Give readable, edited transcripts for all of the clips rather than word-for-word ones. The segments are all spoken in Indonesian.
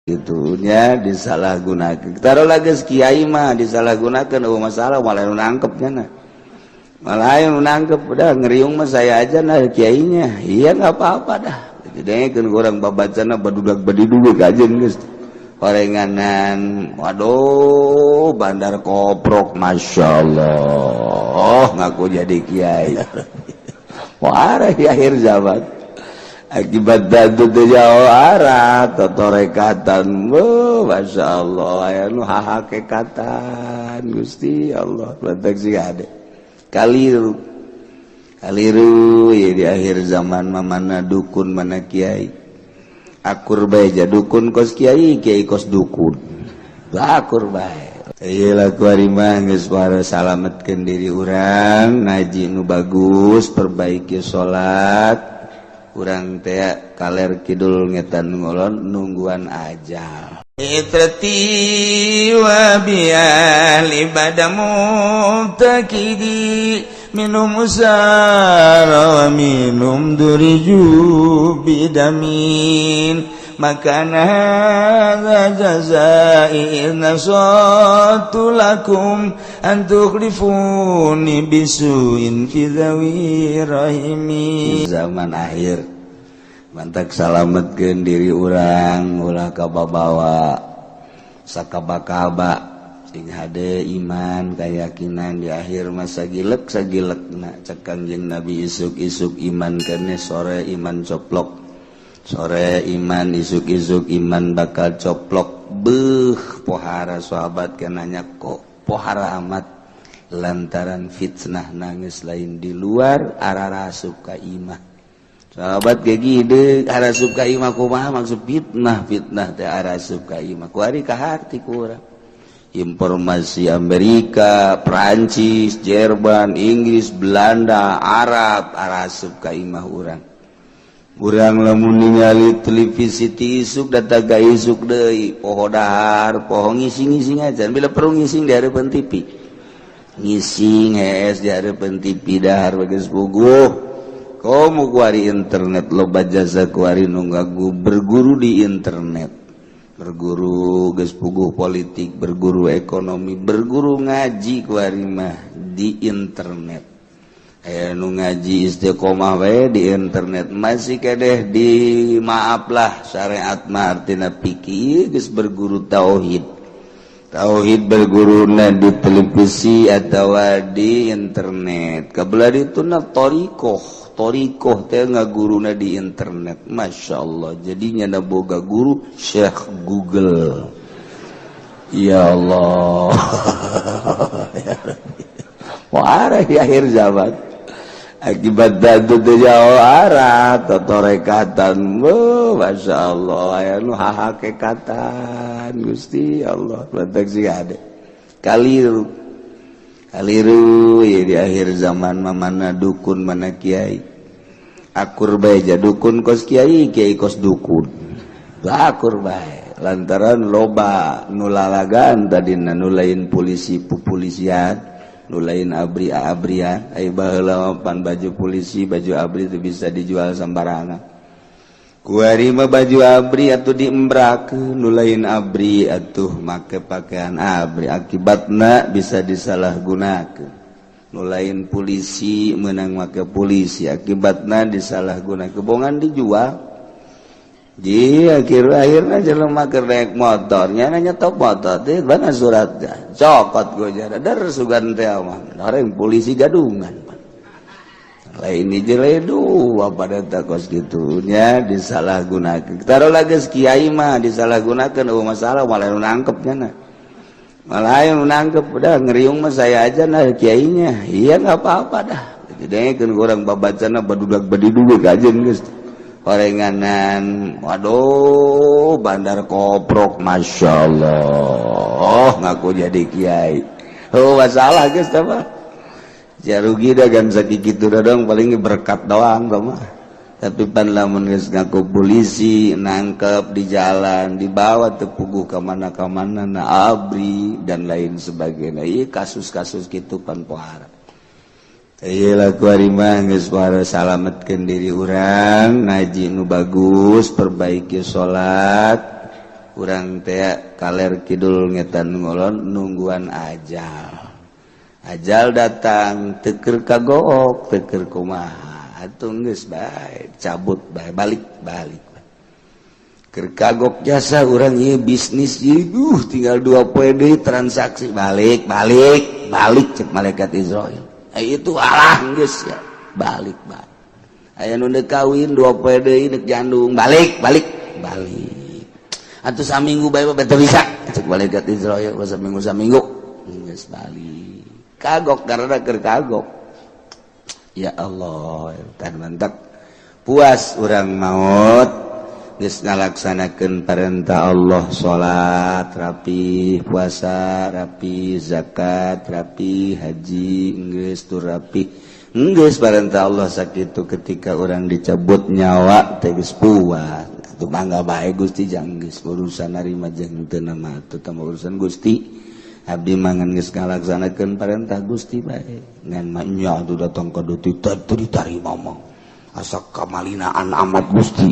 Itunya disalahgunakan. Taruh lagi kiai mah disalahgunakan, oh masalah malah nangkepnya nah. Malah yang nangkep udah ngeriung mah saya aja nah kiainya. Iya nggak apa-apa dah. Jadi kan orang babacana badudak badiduwe kajen geus. Orenganan, waduh bandar koprok, masya Allah, ngaku jadi kiai. Wah, di akhir zaman. Akibat dadu teh jauh arah totorekatan, masya Allah, ya nu hakikatan Gusti Allah, proteksi ada. Kaliru ya di akhir zaman mana dukun mana kiai. Akur bae ja dukun kos kiai, kiai kos dukun. Akur bae. Iyalah kuari mah geus para salametkeun diri urang, ngaji nu bagus, perbaiki salat. Urang teh kaler kidul ngetan ngolon nungguan ajal. Itrati wa bial ibadamu takidi minum usara wa minum duriju bidamin makana hadza jazai nasatu lakum an tukhlifuni bisuin fi zawi rahimi. Zaman akhir mantak salametkeun diri urang ulah kababawa sakaba-kaba sing hade iman keyakinan di akhir masa sagilek-sagilekna cek Kangjeng Nabi isuk-isuk iman kene sore iman coplok sore iman isuk-isuk iman bakal coplok beuh pohara sahabat kenanya kok pohara amat lantaran fitnah nangis lain di luar arah suka imah sahabat kayak gede arah suka imah kumaha maksud fitnah teh arah suka imah kuari kaharti kurang informasi Amerika, Prancis, Jerman, Inggris, Belanda, Arab, arasup ka imah urang. Urang lamun ningali televisi ti isuk data ga isuk deui, poho dahar, poho ngising-ngising aja. Bila perlu ngising di hareupeun TV. Ngising hees di hareupeun TV dahar bageus puguh. Komo kuari internet loba jasa kuari nu berguru di internet. Berguru geus puguh politik, berguru ekonomi, berguru ngaji kuari mah di internet. Aya nu ngaji istiqomah wae di internet, masih kedeh di maaf lah syariat mah artina fikih geus berguru tauhid. Tauhid berguruna di televisi atau di internet. Kabelah dituna Torikoh teh ngaguruna di internet. Masya Allah. Jadinya naboga guru Syekh Google. Ya Allah. Wah, di akhir zaman. Akibat dadu teh jauh arah totorekatan. Masya Allah. Ya nu hakikatan Gusti Allah. Proteksi ada. Kaliru ya di akhir zaman mana dukun mana kiai. Akur bae ja dukun kos kiai, kiai kos dukun. Akur bae lantaran loba nulalagan tadina nulain polisi pupolisian, nulain abrian, ai baheula pan baju polisi, baju abri itu bisa dijual sembarangan. Kuari mah baju abri atuh diembrakeun, nulain abri atuh make pakaian abri, akibatna bisa disalahgunakeun. Nulain polisi meunang make polisi, akibatna disalahgunakeun, kebongan dijual. Ji akhir-akhirna jelema keur naik motornya nanya top motor teh mana suratnya, cokot gojana dar sugan teh mah, orang polisi gadungan. Lain jeledu apa data kos gitunya disalahgunakan. Taruh lagi kiai mah disalahgunakan, oh masalah malah nangkepnya nah. Malah yang nangkep udah ngeriung mah saya aja nah kiainya. Iya nggak apa-apa dah. Jadi kan orang babacana badudak badiduwe kajen geus. Orenganan, waduh bandar koprok, masya Allah, ngaku jadi kiai. Oh masalah geus apa? Ya rugi dah kan sakit gitu dong, paling berkat doang mah. Tapi pan lamun geus ngaku polisi nangkep di jalan, dibawa tepuguh ke mana na abri dan lain sebagainya. Ieu kasus-kasus kitu pan pohara. Iyalah kuari mah geus para salametkeun diri urang, ngaji nu bagus, perbaiki salat. urang teh kaler kidul ngetan ngolon nungguan ajal datang teker kagok teker kumaha atuh geus bae cabut bae balik keur kagok jasa urang ieu bisnis ieu tinggal 2 poe deui transaksi balik cek malaikat Israil itu alah geus ya balik aya nu deuk kawin 2 poe deui deuk jandung balik atuh saminggu bae teu bisa cek malaikat Israil saminggu geus balik kagok karena keur kagok ya Allah tan mantap puas urang maot geus ngalaksanakeun parentah Allah salat rapi puasa rapi zakat rapi haji geus tur rapi geus parentah Allah sakitu ketika urang dicabut nyawa teh geus puas atuh mangga bae Gusti jang geus urusan narima jeung teu nama atuh teh urusan Gusti abdi mangan geus ngalaksanakeun parentah Gusti bae ngan nya atuh datang ka duti teu ditarima mah asa kamalinaan amat Gusti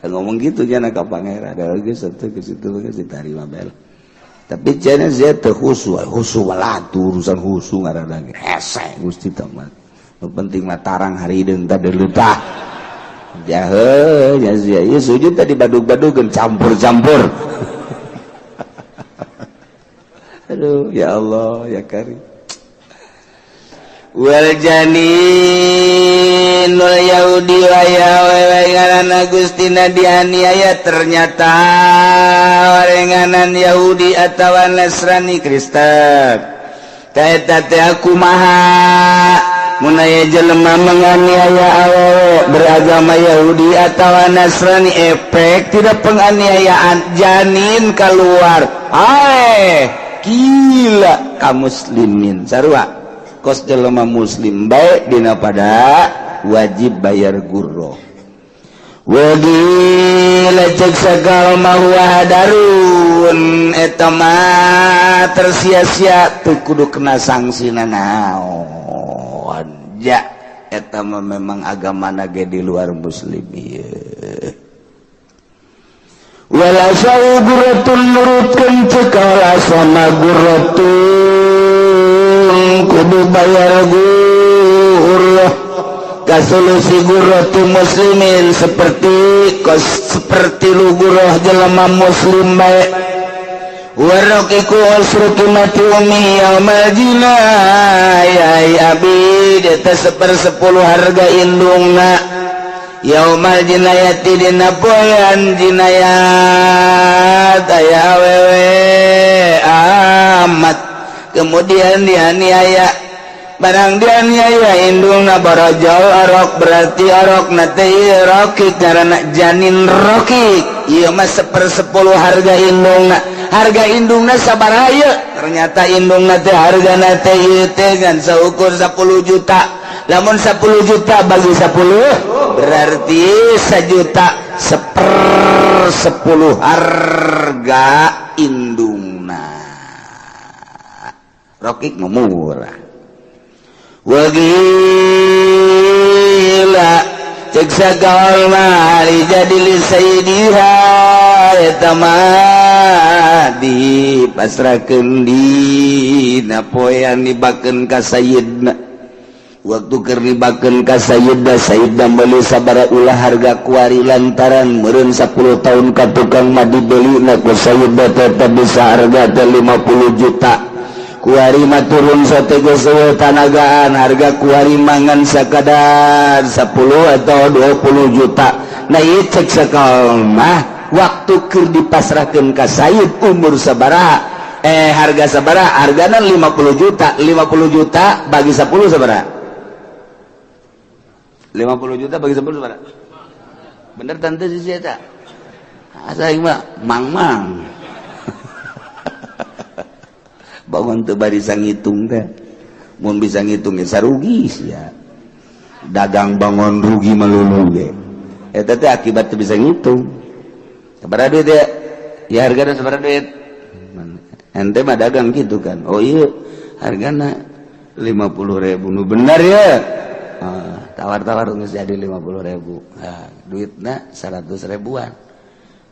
ngomong gitu nya ka pangeran da geus atuh ke situ geus ditarima bae tapi cenah zat teu khusu walatu urusan khusu ngaranna hese Gusti teh mah nu penting mah tarang harideung teh deuleuh jahe nya ieu sujud teh dibadug-badugkeun campur-campur aduh ya Allah ya Karim wal janinul yahudi wa yawenganan Agustina dianiaya ternyata warenganan Yahudi atawa Nasrani Kristen taeta teh kumaha mun aya jelema menganiaya awewe beragama Yahudi atawa Nasrani efek tidak penganiayaan janin keluar gila kaum muslimin sarua kos jelema muslim baik dina pada wajib bayar gurro wagila cek sagal mahuwa darun eta mah tersia-sia teu kudu kena sanksina naon ja eta mah memang agamana ge di luar muslim ieu wala sawu guratun nurutkeun cekala sama guratun kudu bayar gurroh kasolusi gurratu muslimin seperti lu gurroh jelema muslim bae waraqiku usruki mati umi yaumal jinayai abid eta 1/10 harga indungna yaumal jinayati dina poean jinayat aya awewe amat kemudian dianiaya barang dianiaya indungna barajal arok berarti arok nate rokik karena janin rokik ieu mah 1/10 harga indungna sabaraha ieu ternyata indungna teh hargana teh ieu teh kan saukur 10 juta lamun 10 juta bagi 10 berarti 1 juta 1/10 harga indungna rokik murah wagila cek sagal mari jadi li sayyidiha eta mah dipasrahkeun dina poean dibakeun ka sayyidna waktu keur dibakeun ka sayyidna meuli sabaraha ulah harga kuari lantaran meureun 10 tahun ka tukang mah dibelina ku sayyidna tetep bisa harga 50 juta kuari mah turun satege sewe tanagaan harga kuari mangan sakadar 10 atau 20 juta nah ieu cek sakal mah waktu keur dipasrahkeun ka sayyid umur sabaraha harga sabaraha hargana 50 juta bagi 10 sabaraha 50 juta bagi 10 sabaraha bener tante sih eta asa ieu mah mang bangun teu bisa ngitung teh mun bisa ngitung ge sarugi sia dagang bangun rugi melulu ge eta teh akibat teu bisa ngitung sabaraha duit ya hargana sabaraha duit ente mah dagang gitu kan oh iya hargana 50.000 nu bener ya tawar-tawar geus jadi 50.000 nah duitna 100 ribuan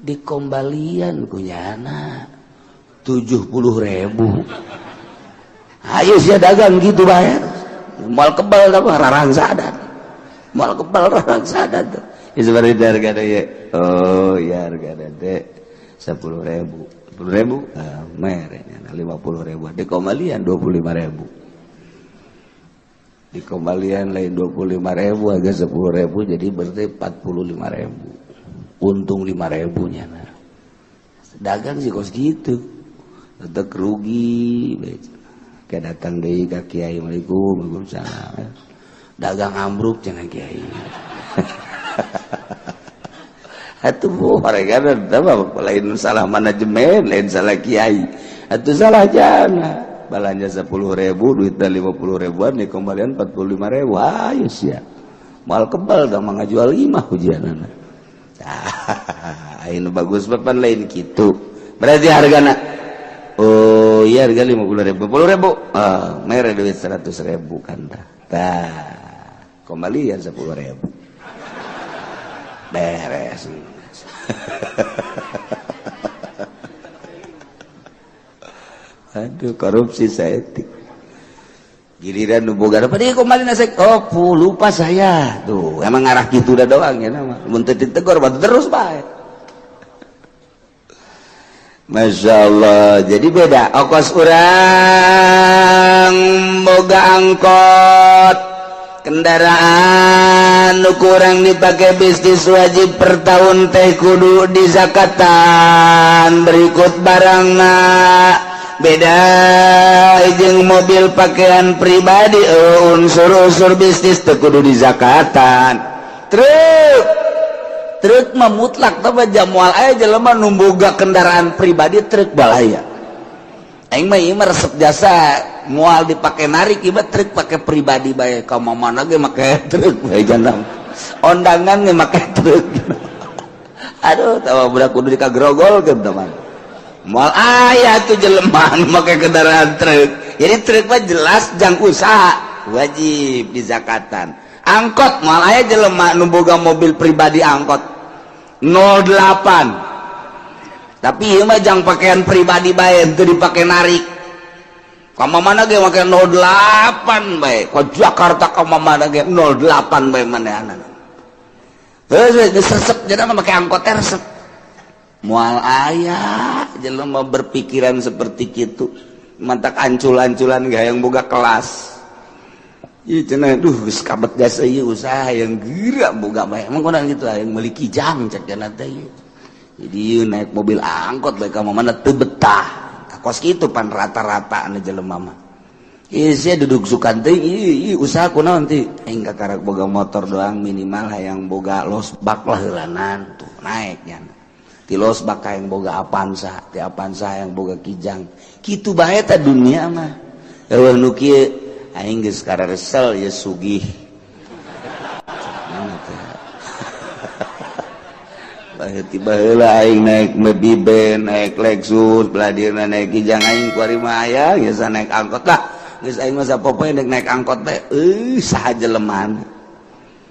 dikembalian kunyana 70.000. Ayo sia dagang gitu bayar. Mal kebal apa rarang sadat. Mal kebal rarang sadat. Ya seperti harga ya. Oh ya harga teh 10.000. 10.000 merenya 50.000 dikembalian 25.000. Dikembalian lain 25.000 agak 10.000 jadi berarti 45.000. Untung 5.000 nya. Dagang sih kos gitu. Tetap rugi. Kayak datang deui ka kiai, Waalaikumsalam. Dagang ambruk jangan kiai. Atuh mereka apa lain salah manajemen, lain salah kiai. Atuh salah jana. Balanja 10.000, duitnya 50.000-an, dikembalian 45.000. Ayo sia. Mal kebal dah ngajual 5 hujanana. Ayeuna bagus papan lain kitu. Berarti hargana oh iya harga 50.000. 10.000. Mere duit 100.000 kan tah. Tah. Kembalian 10.000. Beres. Aduh korupsi saeutik. Giliran nu boga apa dia kembali nasek. Oh lupa saya. Tuh emang ngarah gitu udah doang ya nama. Mun teu ditegor batu terus bae. Masya Allah. Jadi beda. Ongkos urang boga angkot kendaraan nu kurang dipakai bisnis wajib per tahun teh kudu dizakatan berikut barangna beda jeung mobil pakaian pribadi unsur-unsur bisnis teh kudu dizakatan. Truk mah mutlak tapi jamual aya jelema nu boga kendaraan pribadi truk balaya. Aing mah ieu resep jasa moal dipake narik ieu truk pake pribadi bae ka mana ge make truk bae jandang. Ondangan ge make truk. Aduh tawa budak kudu dikagrogolkeun teman. Moal aya tuh jelema nu make kendaraan truk. Jadi truk mah jelas jang usaha wajib dizakatan. Angkot moal aya jelema nu boga mobil pribadi angkot 08. Tapi ieu mah jang pakaian pribadi bae teu dipake narik. Ka mana ge make 08 bae. Ka Jakarta ka mana ge 08 bae manehanna. Geus resep jadi make angkot teh resep. Moal aya jelema berpikiran seperti kitu. Mantak ancul-anculan ge hayang boga kelas. Ieu cenah duh geus kabet jasa ieu usaha yang geura boga bae. Emang kunaon kitu hayang meuli kijang cek cenah teh. Jadi naik mobil angkot bae ka mana teu betah. Kos kitu pan rata-rata anu jelema mah. Ieu sia duduk sukan teh ieu usaha kunaon teh? Aing kakarek boga motor doang minimal hayang boga losbak lah heulanan tuh naik nya. Ti losbak hayang boga Avanza, ti Avanza hayang boga kijang. Kitu bae ta dunia mah. Eueuh nu kieu aing geus karesel ya sugih. Tiba heula aing naik Maybach, naik Lexus, beladirna naik kijang aing kuari mah aya geus naik angkot lah. Geus aing mah sapopoe naik angkot teh saha jeleman.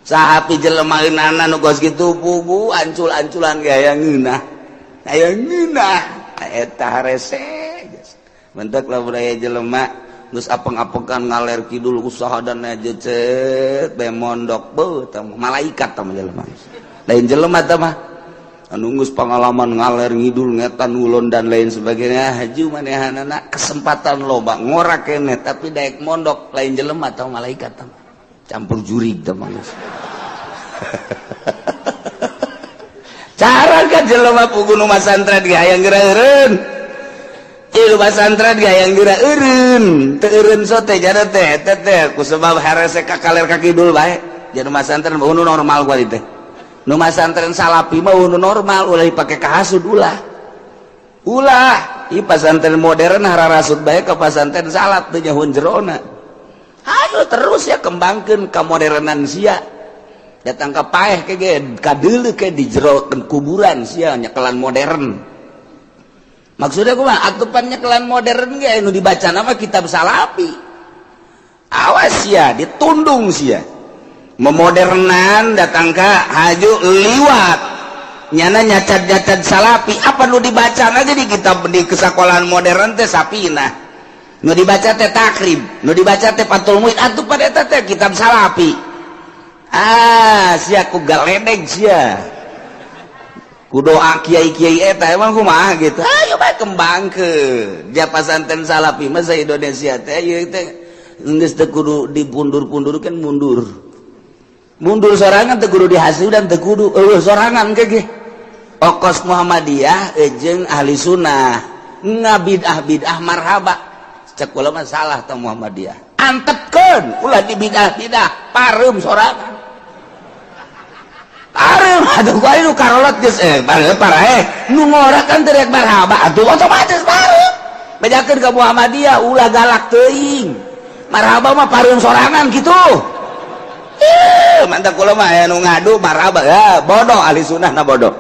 Saha pi jelemaeunana nu geus kitu pugu ancul-anculan ge aya ngeunah. Aya ngeunah eta rese. Mentek lamun aya jelema geus apeng-apengan ngaler kidul usaha dan aja cet bae mondok beuh tah malaikat tah jelema. Lain jelema tah mah anu geus pengalaman ngaler ngidul ngetan ulun dan lain sebagainya haju manehanana kesempatan loba ngora keneh tapi daek mondok lain jelema atau malaikat tah campur jurig tah mangis. Cara ka jelema pugu nu masantren ge hayang geura eureun. Ieu masantren ge hayang geura eureun, teu eureun sote jana teh teh ku sebab harese ka kaler ka kidul bae. Jadi masantren nu normal kuari teh. Nu masantren salapi mah nu normal ulah dipake kahasud ulah ieu pasantren modern hararasud bae ka pasantren salap teh nyahoun jerona. Aduh terus ya kembangkeun ka modernan sia. Datang ka paeh ke ge kadeuleu ke di jero kuburan sia nyekelan modern. Maksudnya kumaha atupan nyekelan modern ge nu dibacana mah kitab salapi. Awas sia ditundung sia. Memodernan datang ke haju liwat nyana nyacat salapi apa nu dibaca aja di kitab di kesakolahan modern teh sapina nu dibaca teh takrib nu dibaca teh Fathul Muin atuh pada eta teh kitab salapi sia ku galedeg sia ku doa kiai-kiai eta emang kumaha gitu ayo bae kembangkeun ja pasantren salapi mah sa Indonesia teh ieu teh geus teu kudu dipundur-pundurkeun mundur sorangan teu kudu dihasudan teu kudu sorangan kege okos Muhammadiyah jeung ahli sunnah ngabidah marhaba cek ulama salah tah Muhammadiyah antepkeun ulah di bidah pareum sorangan pareum atuh gua nu karolot geus parahe nu ngorakan teu rek marhaba atuh otomatis pareum bejakeun ka Muhammadiyah ulah galak teuing marhaba mah pareum sorangan kitu mantap kula mah aya nu ngadu marhaba ya bodoh ahli sunnah na bodoh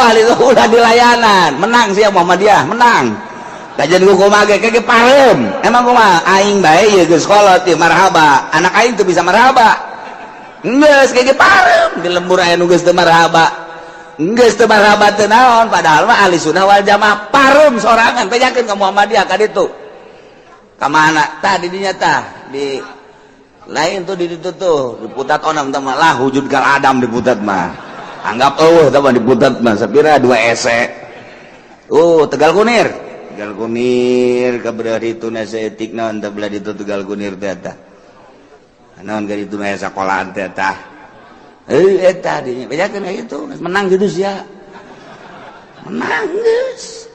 ahli sunnah di layanan menang sia Muhammadiyah menang kajian kumaha ge kege pareum emang kumaha aing bae ieu geus kolot ieu marhaba anak aing teu bisa marhaba geus kege pareum di lembur aya nu geus teu marhaba geus teu marhaba teu naon padahal mah ahli sunnah wal jamaah pareum sorangan bejakeun ka Muhammadiyah ka ditu ka mana tah di dinya tah di lain tuh di situ tuh diputat onam teman lah wujud kal Adam diputat mah anggap teman diputat mah sapira 2 ese Tegal Kunir kabelah itu nasa etik naon teh belah itu Tegal Kunir teh tah naon ka ditu mah sekolahan teh tah eta dinya bejakeun ka itu menang gitu sia menang geus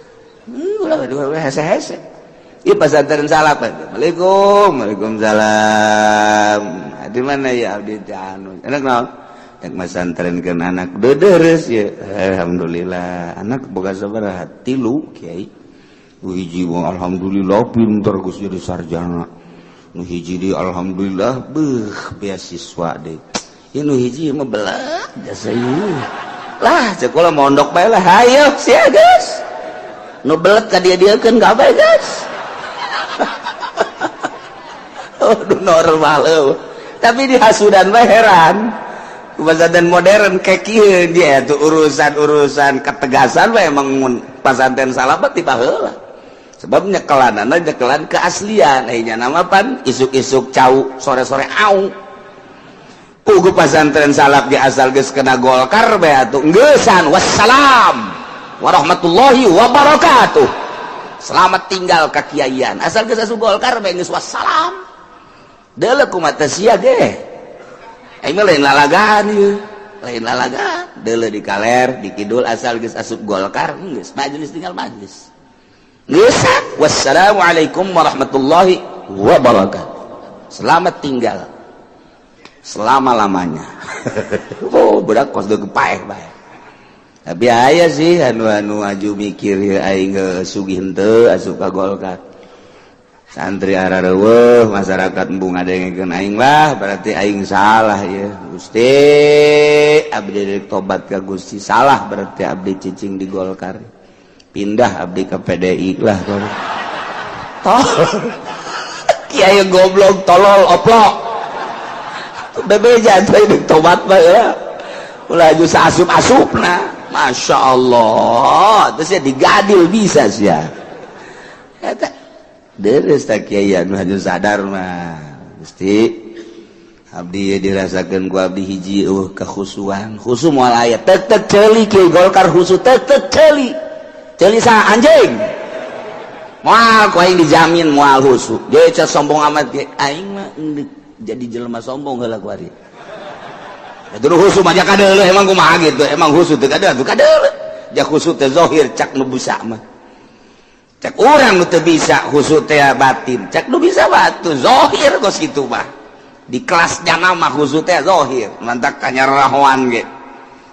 ulah 2 hese-hese iya pasantren salap Waalaikumsalam di mana ya abdi anu enak naon rek masantrenkeun anak deudeureuss ya alhamdulillah anak boga sabaraha 3 kiai nu hiji alhamdulillah pinter geus jadi sarjana nu hiji di alhamdulillah beasiswa deui ieu nu hiji mah belat jasa ieu lah cek ulah mondok bae lah hayo sia geus nu belet ka dia-diekeun ka bae geus normal tapi di hasudan mah heran pesantren modern kayak kieu dia tuh urusan ketegasan mah emang pasantren salafat ti baheula sebab nyekelanana nyekelan keaslian nya nama pan isuk-isuk cau sore-sore au puguh pasantren salaf ge asal geus kena Golkar bae atuh geeusan wassalam warahmatullahi wabarakatuh selamat tinggal ka kiaian asal geus asup Golkar bae geus wassalam deuleu kumaha sia ge aing mah lain lalagaan ieu lain lalagaan deuleu di kaler di kidul asal geus asup Golkar geus majelis tinggal majelis geus wassalamualaikum warahmatullahi wabarakatuh selamat tinggal selama-lamanya budak kos deuk paeh bae tapi aya sih anu aju mikir aing sugih henteu asup ka Golkar santri arareueuh masyarakat embung ngadengekeun aing lah berarti aing salah ya Gusti abdi tobat ka Gusti salah berarti abdi cicing di Golkar pindah abdi ke PDI lah kiai goblok tolol oplok bebeja teh tobat bae lah ulah aju saasup-asupna Masya Allah terus ya digadil bisa sia eta deres tak kiai anu haju sadar mah Gusti abdi dirasakeun ku abdi hiji kekhusuan khusu moal aya teu ceuli kiai Golkar khusu teu ceuli sa anjing moal ku aing dijamin moal khusu ge ca sombong amat ge aing mah jadi jelema sombong heula ku ari atuh khusu mah kadeuleuh emang kumaha gitu emang khusu teu kadeuleuh ja khusu teh zahir cak nu busa mah cek orang nu teu bisa khusus teh batin cek nu bisa batu zahir kos kitu mah di kelas jana mah khusus teh zahir mantak kanyarahoan ge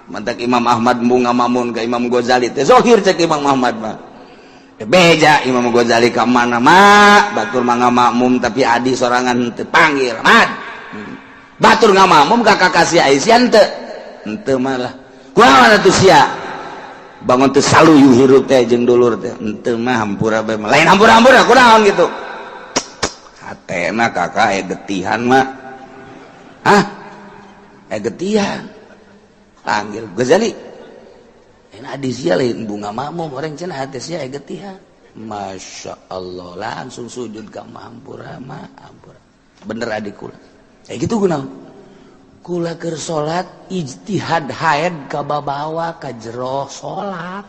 mantak Imam Ahmad embung ngamamun ka Imam Ghazali teh zahir cek Imam Ahmad mah beja Imam Ghazali ka mana mah batur mah ngamakmum tapi adi sorangan teu panggil Ahmad batur ngamakmum ka kakasih Aisyah henteu mah lah kunaon atuh sia bangun teh saluyu hirup teh jeung dulur teh henteu mah hampura bae lain hampura-hampura kunaon gitu hatena kakak getihan mah getihan panggil Ghazali cenah di sia lain bunga makmum orang cenah hati sia getihan. Masya Allah langsung sujud ka mahampura bener adik kula gitu kunaon kula keur salat ijtihad haid ka babawa ka jero salat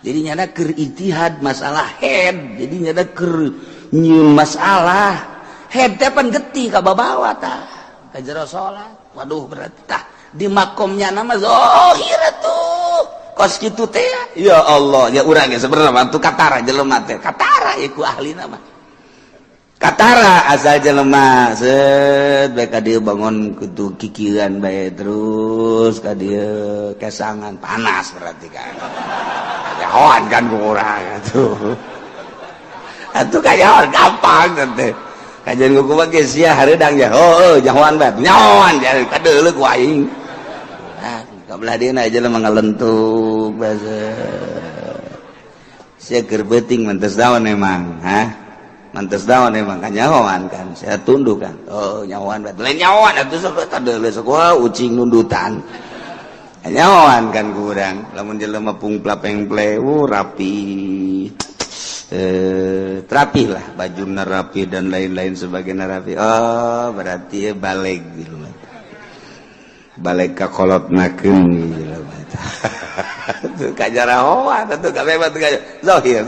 jadi nyana keur ijtihad masalah haid jadi nyana keur nyieun masalah haid teh pan getih ka babawa tah ka jero salat waduh berarti tah di makomnya nama zahir tuh kos kitu teh ya Allah ya urang ge sebenarnya tu katara jelema teh katara iku ahli nama katara asal jelema set bae ka dieu bangun kudu kikiran bae terus ka dieu kesangan panas berarti kan kayawan kan ku urang atuh kayawan gampang teh kajian ku mah geus sia hareudang ya jahoan bae nyawan jadi kadeuleuh ku aing kabelah dia aja lah mengalentuk bahasa saya gerbeting mantes daun emang mantes daun emang kan nyawan kan saya tunduk kan nyawan lain nyawan itu sekolah ucing nundutan nyawan kan kurang lamun jelema pungpla pengple rapi rapi lah bajuna rapi dan lain-lain sebagainya rapi berarti balik gitu balik ka kolot nakeun gitu tuh kajarahoan tuh kabeh tuh zahir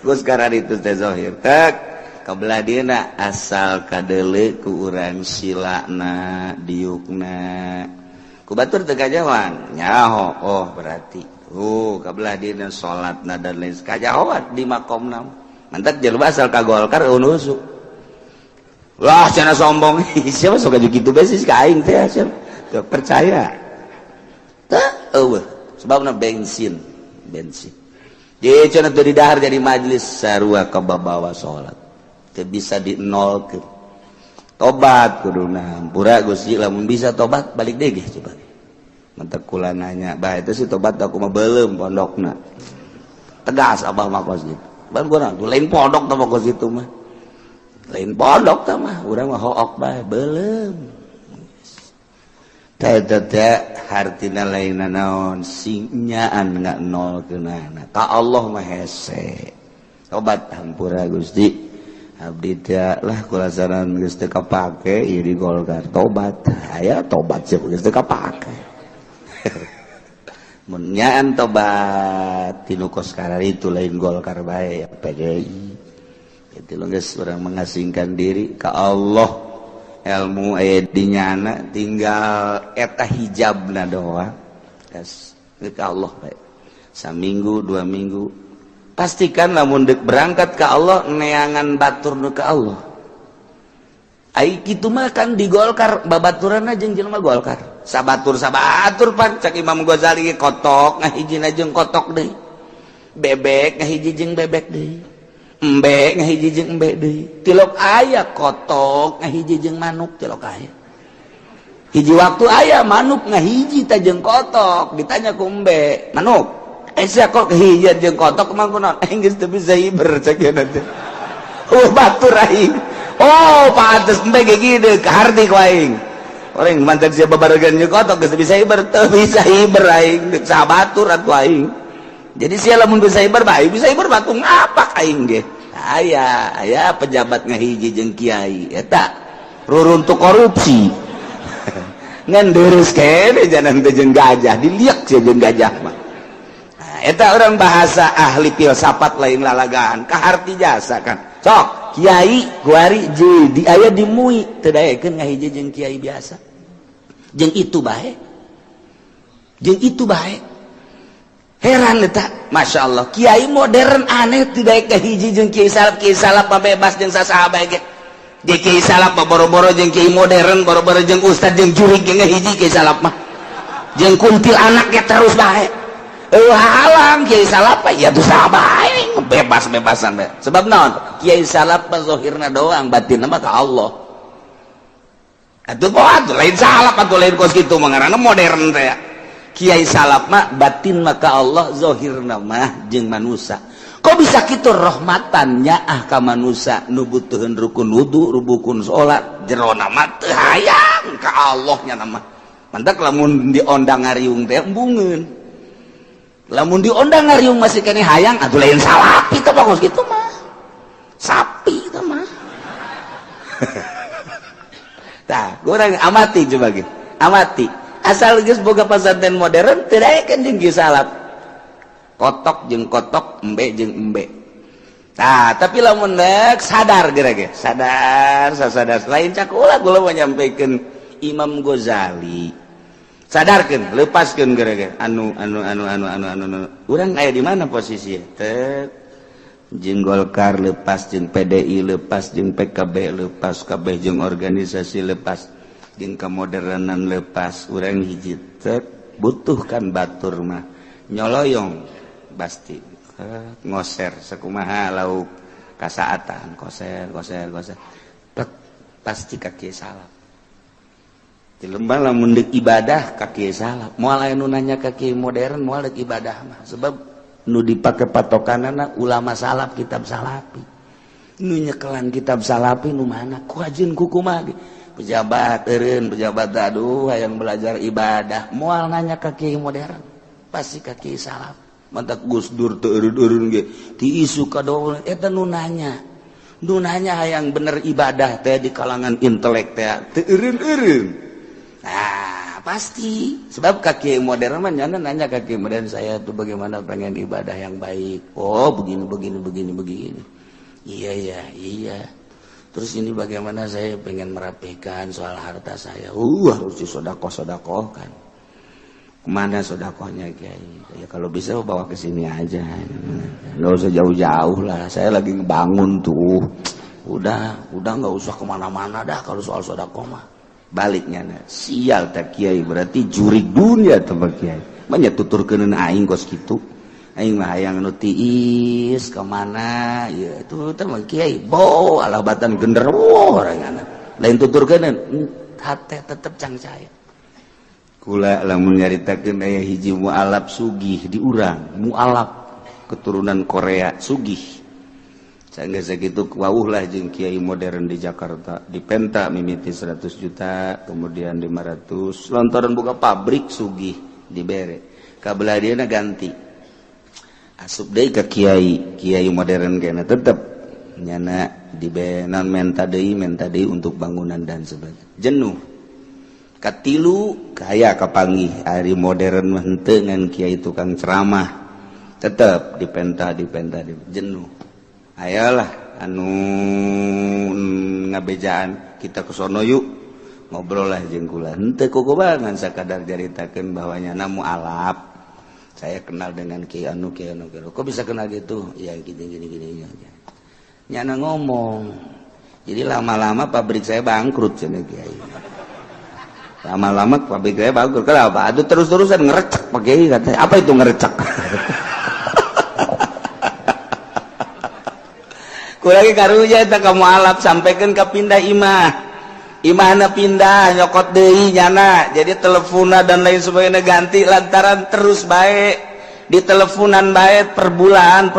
geus karan itu teh zahir tak kabelah dieuna asal kadeuleu ku urang silana diukna ku batur teu kajawan nyaho berarti kabelah dieuna salatna dan lain kajawan di makomna mantap jelema asal ka Golkar unusu wah cenah sombong siapa sok kitu bae sis ka aing teh tuh percaya sebabna bensin jadi cenah teu didahar jadi majelis sarua ka babawa salat teu bisa dinolkeun tobat kuduna hampura Gusti lamun bisa tobat balik deui coba mentek kula nanya bah eta sih tobat aku mah beuleum pondokna tegas abah mah kos gitu ban gua lain pondok tah kos itu mah lain pondok tah mah urang mah hook bae beuleum tadada hartina lainna naon sinyaan nggak nol keunana ka Allah mah hese tobat hampura Gusti abdi teh lah kula saran geus teu kapake ieu di Golkar tobat aya tobat sih geus teu kapake mun nyaan tobat tinu kos karar itu lain Golkar bae PDI itu lo geus urang mengasingkan diri ka Allah ilmu aya di nyana tinggal eta hijabna doang yes. Ka Allah baik saminggu 2 minggu pastikan lamun dek berangkat ke Allah neangan batur ke Allah ai kitu mah kan di Golkar babaturanna jeung jelema Golkar sabatur pan cak Imam Ghazali kotok ngahijina jeung kotok deui bebek ngahiji jeung bebek deui embe ngahiji jeung embe deui tilok aya kotok ngahiji jeung manuk tilok aya hiji waktu aya manuk ngahiji teh jeung kotok ditanya ku embe manuk sia kok hiji jeung kotok mah kunaon geus teu bisa hiber cek ya teh batur aing pantes embe ge kieu kaharti ku aing orang mantan sia babaregan jeung kotok geus bisa hiber teu bisa hiber aing deuk sabatur atuh aing jadi sia lamun bisa hiber bae bisa hiber batu ngapak aing ge aya pejabat ngahiji jeung kiai eta ruruntuk korupsi ngan deurus kene janan teh jeung gajah diliek sia jeung gajah mah eta urang bahasa ahli filsafat lain lalagaan kaharti jasa kan sok kiai kuari jadi aya di MUI teu daekeun ngahiji jeung kiai biasa jeung itu bae heran eta Masya Allah kiai modern aneh tidak kahiji jeung kiai salap bebas jeung sasaha bae ge kiai salap boro-boro jeung kiai modern boro-boro jeung ustad jeung jurig ge ngahiji kiai salap mah jeung kuntil anak ge terus bae halang kiai salap ya tuh sabae bebas-bebasan bae sebab naon kiai salap mah zahirna doang batinna mah ka Allah atuh lain salap atuh lain kos kitu mah ngaranna modern teh kiai salap mah batin maka Allah zahirna mah jeung manusia kok bisa kitu rahmatan nyaah ka manusia nu butuheun rukun wudu rukun salat jerona mah teu hayang ka Allah nya mah mantak lamun diondang ngariung teh embungeun lamun diondang ngariung masih kene hayang atuh lain salapi teh bagus gitu mah sapi teh mah tah kurang amati coba gitu amati asal geus boga pasantren modern teu daekeun jeung kieu salap kotok jeung kotok embe jeung embe. Nah, tapi lamun rek sadar geura sadar lain cak ulah kula menyampaikan Imam Ghazali. Sadarkeun, lepaskeun geura anu urang aya di mana posisinya? Teu jeung Golkar lepas, jeung PDI lepas, jeung PKB lepas, kabeh jeung organisasi lepas, jeung kemodernan lepas, urang hiji teu butuhkan batur mah nyoloyong pasti. Ngoser sakumaha lauk kasaatan koser pasti kaki salap di lembah lamun deuk ibadah kaki salap moal aya nu nanya kaki modern moal deuk ibadah mah sebab nu dipake patokanana ulama salaf kitab salapi nu nyekelan kitab salapi nu mana ku hajeun kukumaha pejabat eureun pejabat aduh hayang belajar ibadah moal nanya kaki modern pasti kaki salaf mantak Gus Dur teu eureun-eureun ge ti isu kadoa eta nu nanya hayang bener ibadah teh di kalangan intelek teh teu eureun-eureun. Nah, pasti sebab kaki modern mah nanya kaki modern saya tuh bagaimana pengen ibadah yang baik. Oh, begini. Iya. Terus ini bagaimana saya pengen merapikan soal harta saya. Harus disedekah-sedekahkan. Kemana sodakohnya Kiai? Ya kalau bisa bawa ke sini aja, nggak usah jauh-jauh lah. Saya lagi ngebangun tuh, udah nggak usah kemana-mana dah kalau soal sodakoh mah. Baliknya nah, sial tak Kiai berarti juri dunia tempat Kiai. Banyak tuturkeun aing kos gitu, aing mah hayang nu tiis kemana? Ya itu teman Kiai, bo alabatan genderuwo orangana. Lain tuturkeun hate tetep cangcaya. Kula lamun nyaritakeun aya hiji mualaf sugih di urang, mualaf keturunan Korea sugih. Sanggeus sakitu wawuh lah jeung kiai modern di Jakarta, di Penta mimiti 100 juta, kemudian 500 lontaran buka pabrik sugih dibere. Kabelah dieuna ganti. Asup deui ka kiai modern kena tetep nyana dibenan menta deui untuk bangunan dan sebagainya. Jenuh. Katilu kaya kapanggih ari modern mah henteu ngan kiai tukang ceramah tetep dipenta jenuh ayalah anu ngabejaan kita kesono yuk ngobrol lah jeung kula henteu kukumaha ngan sakadar jaritakeun bahwanya namu alap saya kenal dengan kiai anu kok bisa kenal gitu ya gini nyana ngomong jadi lama-lama pabrik saya bangkrut cenah kiai. Lama-lama pabrik saya bagus. Kenapa? Aduh terus-terusan ngerecek pakai katanya. Apa itu ngerecek? Kulagi karunya eta kamu alap sampaikan ke pindah imahna pindah nyokot deui nyana. Jadi telepona dan lain sebagainya ganti lantaran terus baik. Di teleponan baik per bulan.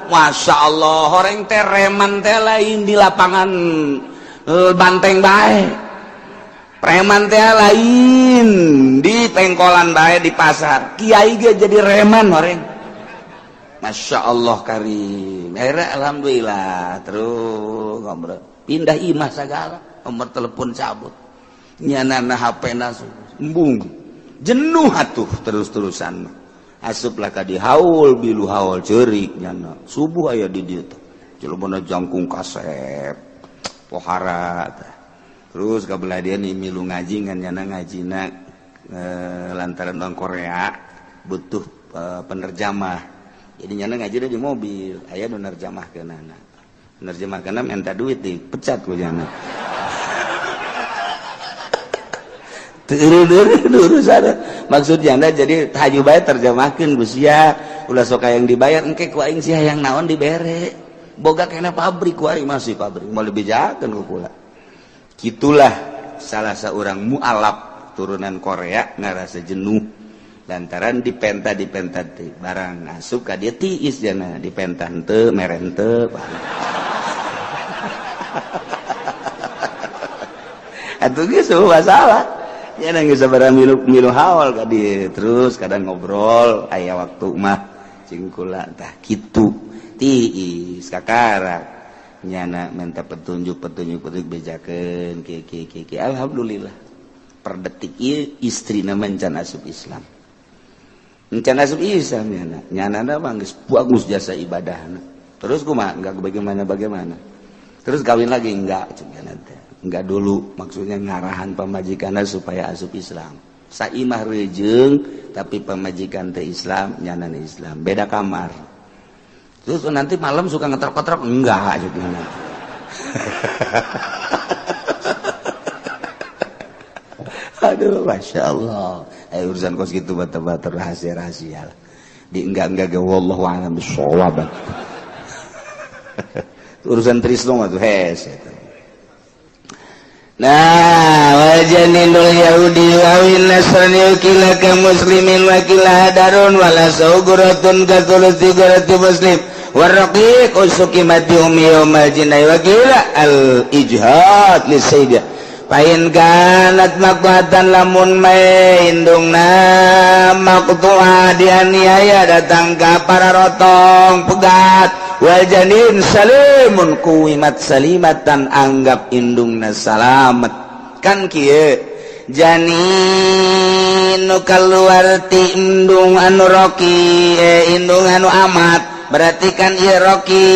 Masya Allah orang teh reman teh lain di lapangan banteng baik. Preman teh lain di pengkolan bae di pasar kiai ge jadi reman orang Masya Allah karim akhirnya alhamdulillah terus ngobrol pindah imah segala nomor telepon cabut nyanana HP-na embung jenuh atuh terus-terusan asuplah ka di haul bilu haul ceurik nyana subuh aya di dieu teh jelema jangkung kasep pohara terus kabelah dia nih milu ngaji ngan nyana ngajina lantaran orang Korea butuh penerjemah jadi nyana ngaji di mobil aya nu nerjemahkeunana nerjemahkeunna minta duit dipecat ku nyana teu urusan maksud nyana jadi haju bae terjemahkeun busia ulah sok yang dibayar engke ku aing sia yang naon dibere boga kena pabrik ku aing masih pabrik mau lebih bejakeun ku kula. Gitulah salah seorang mualaf turunan Korea ngarasa jenuh lantaran dipenta teh barang asup ka dia tiis jana dipenta henteu meren teu atuh geus masalah ya nggak sabar milu hawal kadi terus kadang ngobrol ayah waktu mah cingkula tah gitu tiis kakarak nyana minta petunjuk bejakeun ki alhamdulillah per detik ieu istrina mencan asup Islam mencan asup Islam nyana mah geus bagus jasa ibadahna terus kumaha enggak bagaimana terus kawin lagi enggak cenah teh enggak dulu maksudnya ngarahan pamajikanna supaya asup Islam saimah rejeung tapi pamajikan teh Islam nyanana Islam beda kamar terus nanti malam suka ngetrok-ngetrok enggak gitu nanti aduh masya Allah urusan kos gitu bata-bata rahasia-rahasia di enggak wallahu a'lam bishawab urusan Trisno mah tuh nah wajaninul yahudi wawin nasrani ukila ka muslimin wakila darun wala sauguratun katuluti gurati muslim warraqiq usuki mati umi yawmal jinai wakila al-ijhad li sayyidah pain kanat makwatan lamun maindungna maktu'a dianiaya datang ka para rotong pegat wal janin salimun kuwimat salimatan anggap indungna salamet kan kieu janin nu kaluar ti indung anu roki indung anu amat berarti kan ieu roki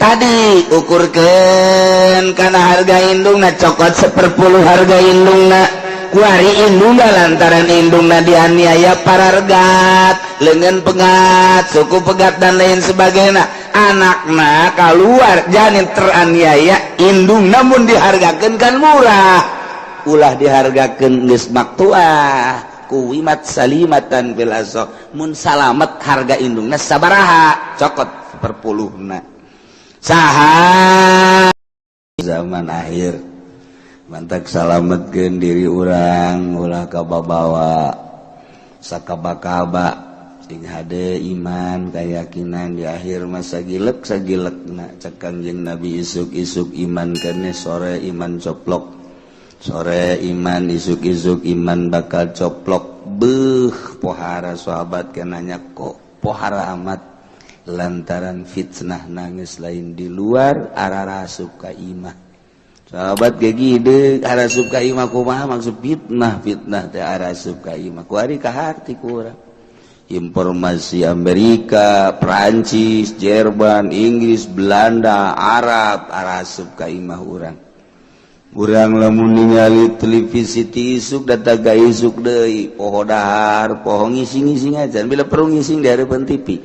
tadi ukurkeun kana harga indungna cokot 1/10 harga indungna kuari indungna lantaran indungna dianiaya para regat leungeun pegat suku pegat dan lain sebagainya anakna keluar janin teraniaya indung namun dihargakeun kan murah ulah dihargakeun geus maktuah kuwimat salimatan bil asr mun salamet harga indungna sabaraha cokot 1/10na saha zaman akhir mantak salametkeun diri urang ulah kababawa sakaba-kaba sing hade iman keyakinan di akhir masa sagilekna cek Kangjeng Nabi isuk-isuk iman kene sore iman coplok sore iman isuk-isuk iman bakal coplok beuh pohara sahabat kenanya kok pohara amat lantaran fitnah nangis lain di luar ararasup ka imah sahabat ge gide arasup ka imah kumaha maksud fitnah teh arasup ka imah kuari ka harti ku urang informasi Amerika, Prancis, Jerman, Inggris, Belanda, Arab, arasup ka imah urang. Urang lamun ningali televisi ti isuk data ga isuk deui, poho dahar, poho ngising-ngising aja. Bila perlu ngising di hareupeun TV.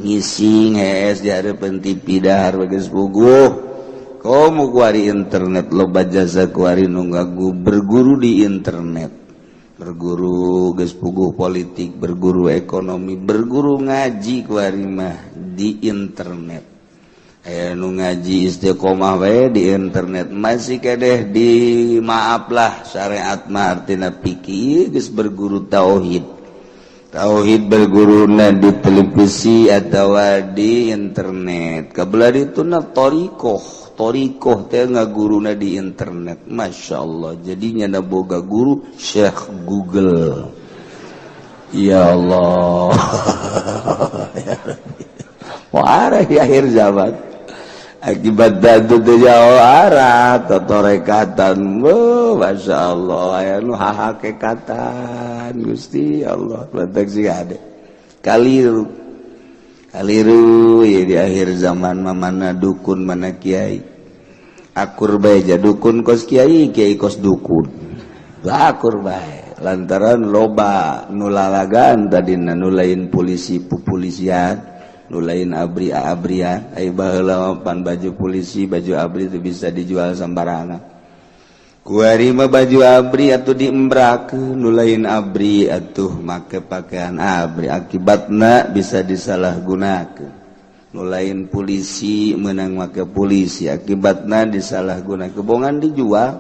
Ngising hees di hareupeun TV dahar geus bogoh. Komo kuari internet loba jasa kuari nu ngagu berguru di internet. Berguru geus puguh politik, berguru ekonomi, berguru ngaji kuari mah di internet. Aya nu ngaji istiqomah wae di internet masih kedeh di maaflah syariat mah artina fikih geus berguru tauhid. Tauhid berguruna di televisi atau di internet. Kabelah dituna Torikoh teh ngaguruna di internet. Masya Allah. Jadinya na boga guru Syekh Google. Ya Allah. Wah di akhir zaman. Akibat dadu teh jauh arah totorekatan. Masya Allah. Aya nu hahakekatan. Gusti Allah. Lantak sih ada. Kaliru ya di akhir zaman mana dukun mana kiai akur bae ja dukun kos kiai kos dukun akur bae lantaran loba nulalagan tadina nulain polisi pupolisian nulain abrian ai baheula pan baju polisi baju abri itu bisa dijual sembarangan kuari mah baju abri atuh diembrakeun nulain abri atuh make pakaian abri akibatna bisa disalahgunakeun nulain polisi meunang make polisi akibatna disalahgunakeun bongan dijual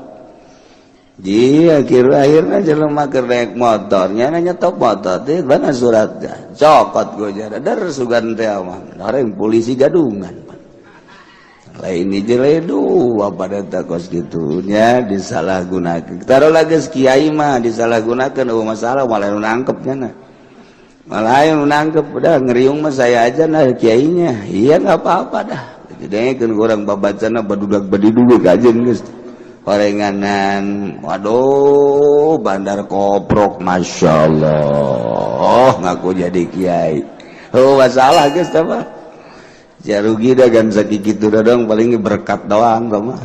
di akhirna jelema keur naik motor nya nyetok motor teh bana suratna cokot gojana dar sugan teh mah orang polisi gadungan lain jeledu pada takos gitunya disalahgunakan. Taruh lagi kiai mah disalahgunakan masalah malah nangkepnya malah yang nangkep udah ngeriung mah saya aja nah kiainya. Iya nggak apa-apa dah. Jadi kan orang babacana badudak badiduwe kajen geus. Orenganan, waduh, bandar koprok, masya Allah, ngaku jadi kiai. Oh masalah guys, apa? Jarugi dah kan sakit gitu dong, paling berkat doang, sama.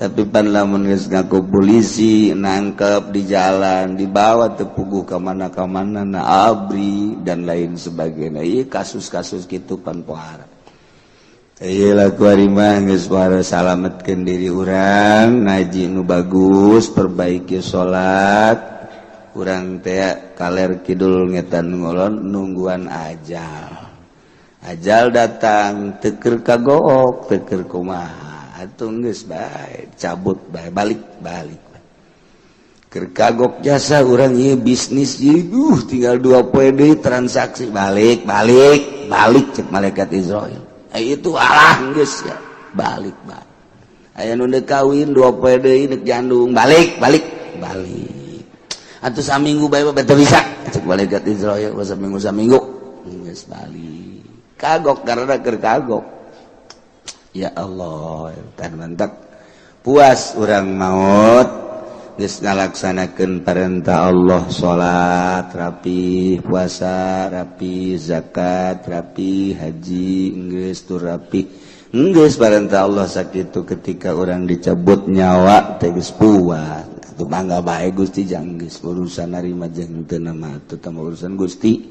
Tapi pan lamun geus ngaku polisi, nangkep di jalan, dibawa tepuguh kemana na abri dan lain sebagainya. Iya kasus-kasus gitu pan pohara. Iyalah kuarimah geus para salametkeun diri urang ngaji nu bagus perbaiki salat urang teh kaler kidul ngetan ngolon nungguan ajal datang teu kagok teu kumaha atuh geus bae cabut bae balik keur kagok jasa urang ieu bisnis ieu tinggal 2 poe deui transaksi balik cek malaikat Israil. Itu alah geus ya balik aya nu deuk kawin 2 poe deui deuk jandung balik atuh saminggu bae teu bisa cek malaikat Israil saminggu geus balik kagok karena keur kagok ya Allah tan mantap puas urang maot geus ngalaksanakeun perintah Allah salat rapi puasa rapi zakat rapi haji geus tur rapi geus perintah Allah sakitu ketika orang dicabut nyawa teh geus puas atuh mangga bae Gusti jang geus urusan narima jeung teu nama atuh teh urusan Gusti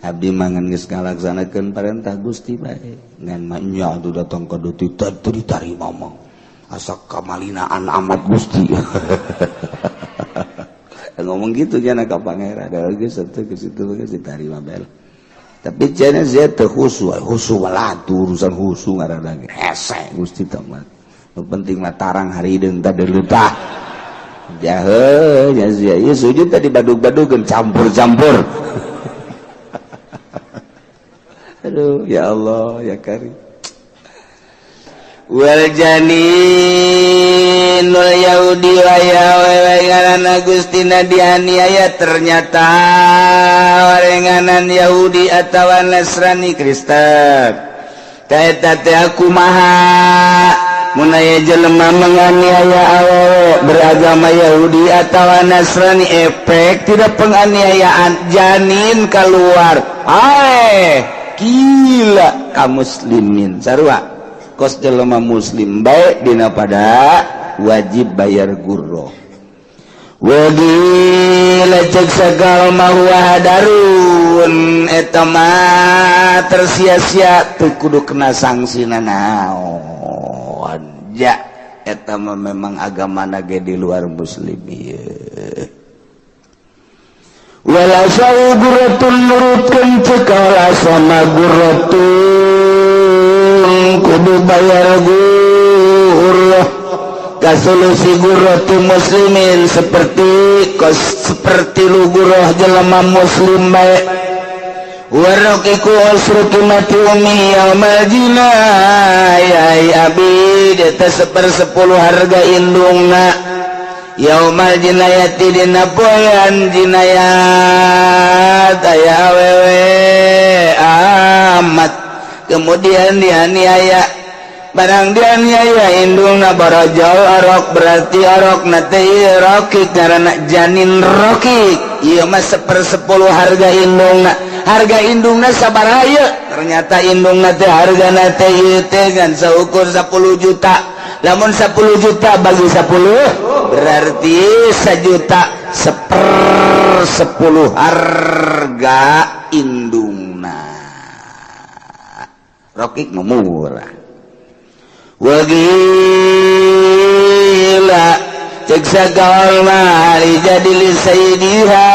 abdi mangan geus ngalaksanakeun perintah Gusti bae ngan nya atuh datang ka duti teu ditarima mah asa kamalinaan amat Gusti ngomong gitu jangan ka pangeran ada geus atuh ke situ geus ditarima bae tapi cenah sia teu khusyuk walatu urusan khusyuk ngaranna ge hese Gusti teh mah nu penting mah tarang harideung teh deuleuh jahe nya sia ieu sujud teh dibadug-badugkeun campur-campur aduh ya Allah ya Karim wal janinul yahudi wa yawenganan Agustina dianiaya ternyata warenganan Yahudi atawa Nasrani Kristen taeta teh kumaha mun aya jelema menganiaya awewe beragama Yahudi atawa Nasrani efek tidak penganiayaan janin keluar gila kaum muslimin sarua kos jelema muslim baik dina pada wajib bayar gurro wagila cek sagal mahuwa hadarun eta mah tersia-sia teu kudu kena sangsina naon ja eta mah memang agamana ge di luar muslim ieu wala sau gurratun nurutkeun cekala sama gurratun kudu bayar gurrah kasolusi gurratu muslimin seperti lu gurrah jelema muslim bae waraqiku usruki mati umi yaumal jinayah abid eta 1/10 harga indungna yaumal jinayati dina poean jinayat aya awewe amat kemudian dianiaya barang dianiaya indungna barajal arok berarti arok nate rokik karena janin rokik ieu mah 1/10 harga indungna sabaraha ternyata indungna teh hargana teh ieu teh kan saukur 10 juta lamun 10 juta bagi 10 berarti 1 juta 1/10 harga indungna rokik murah wagila cek sagaul mali jadi li sayyidiha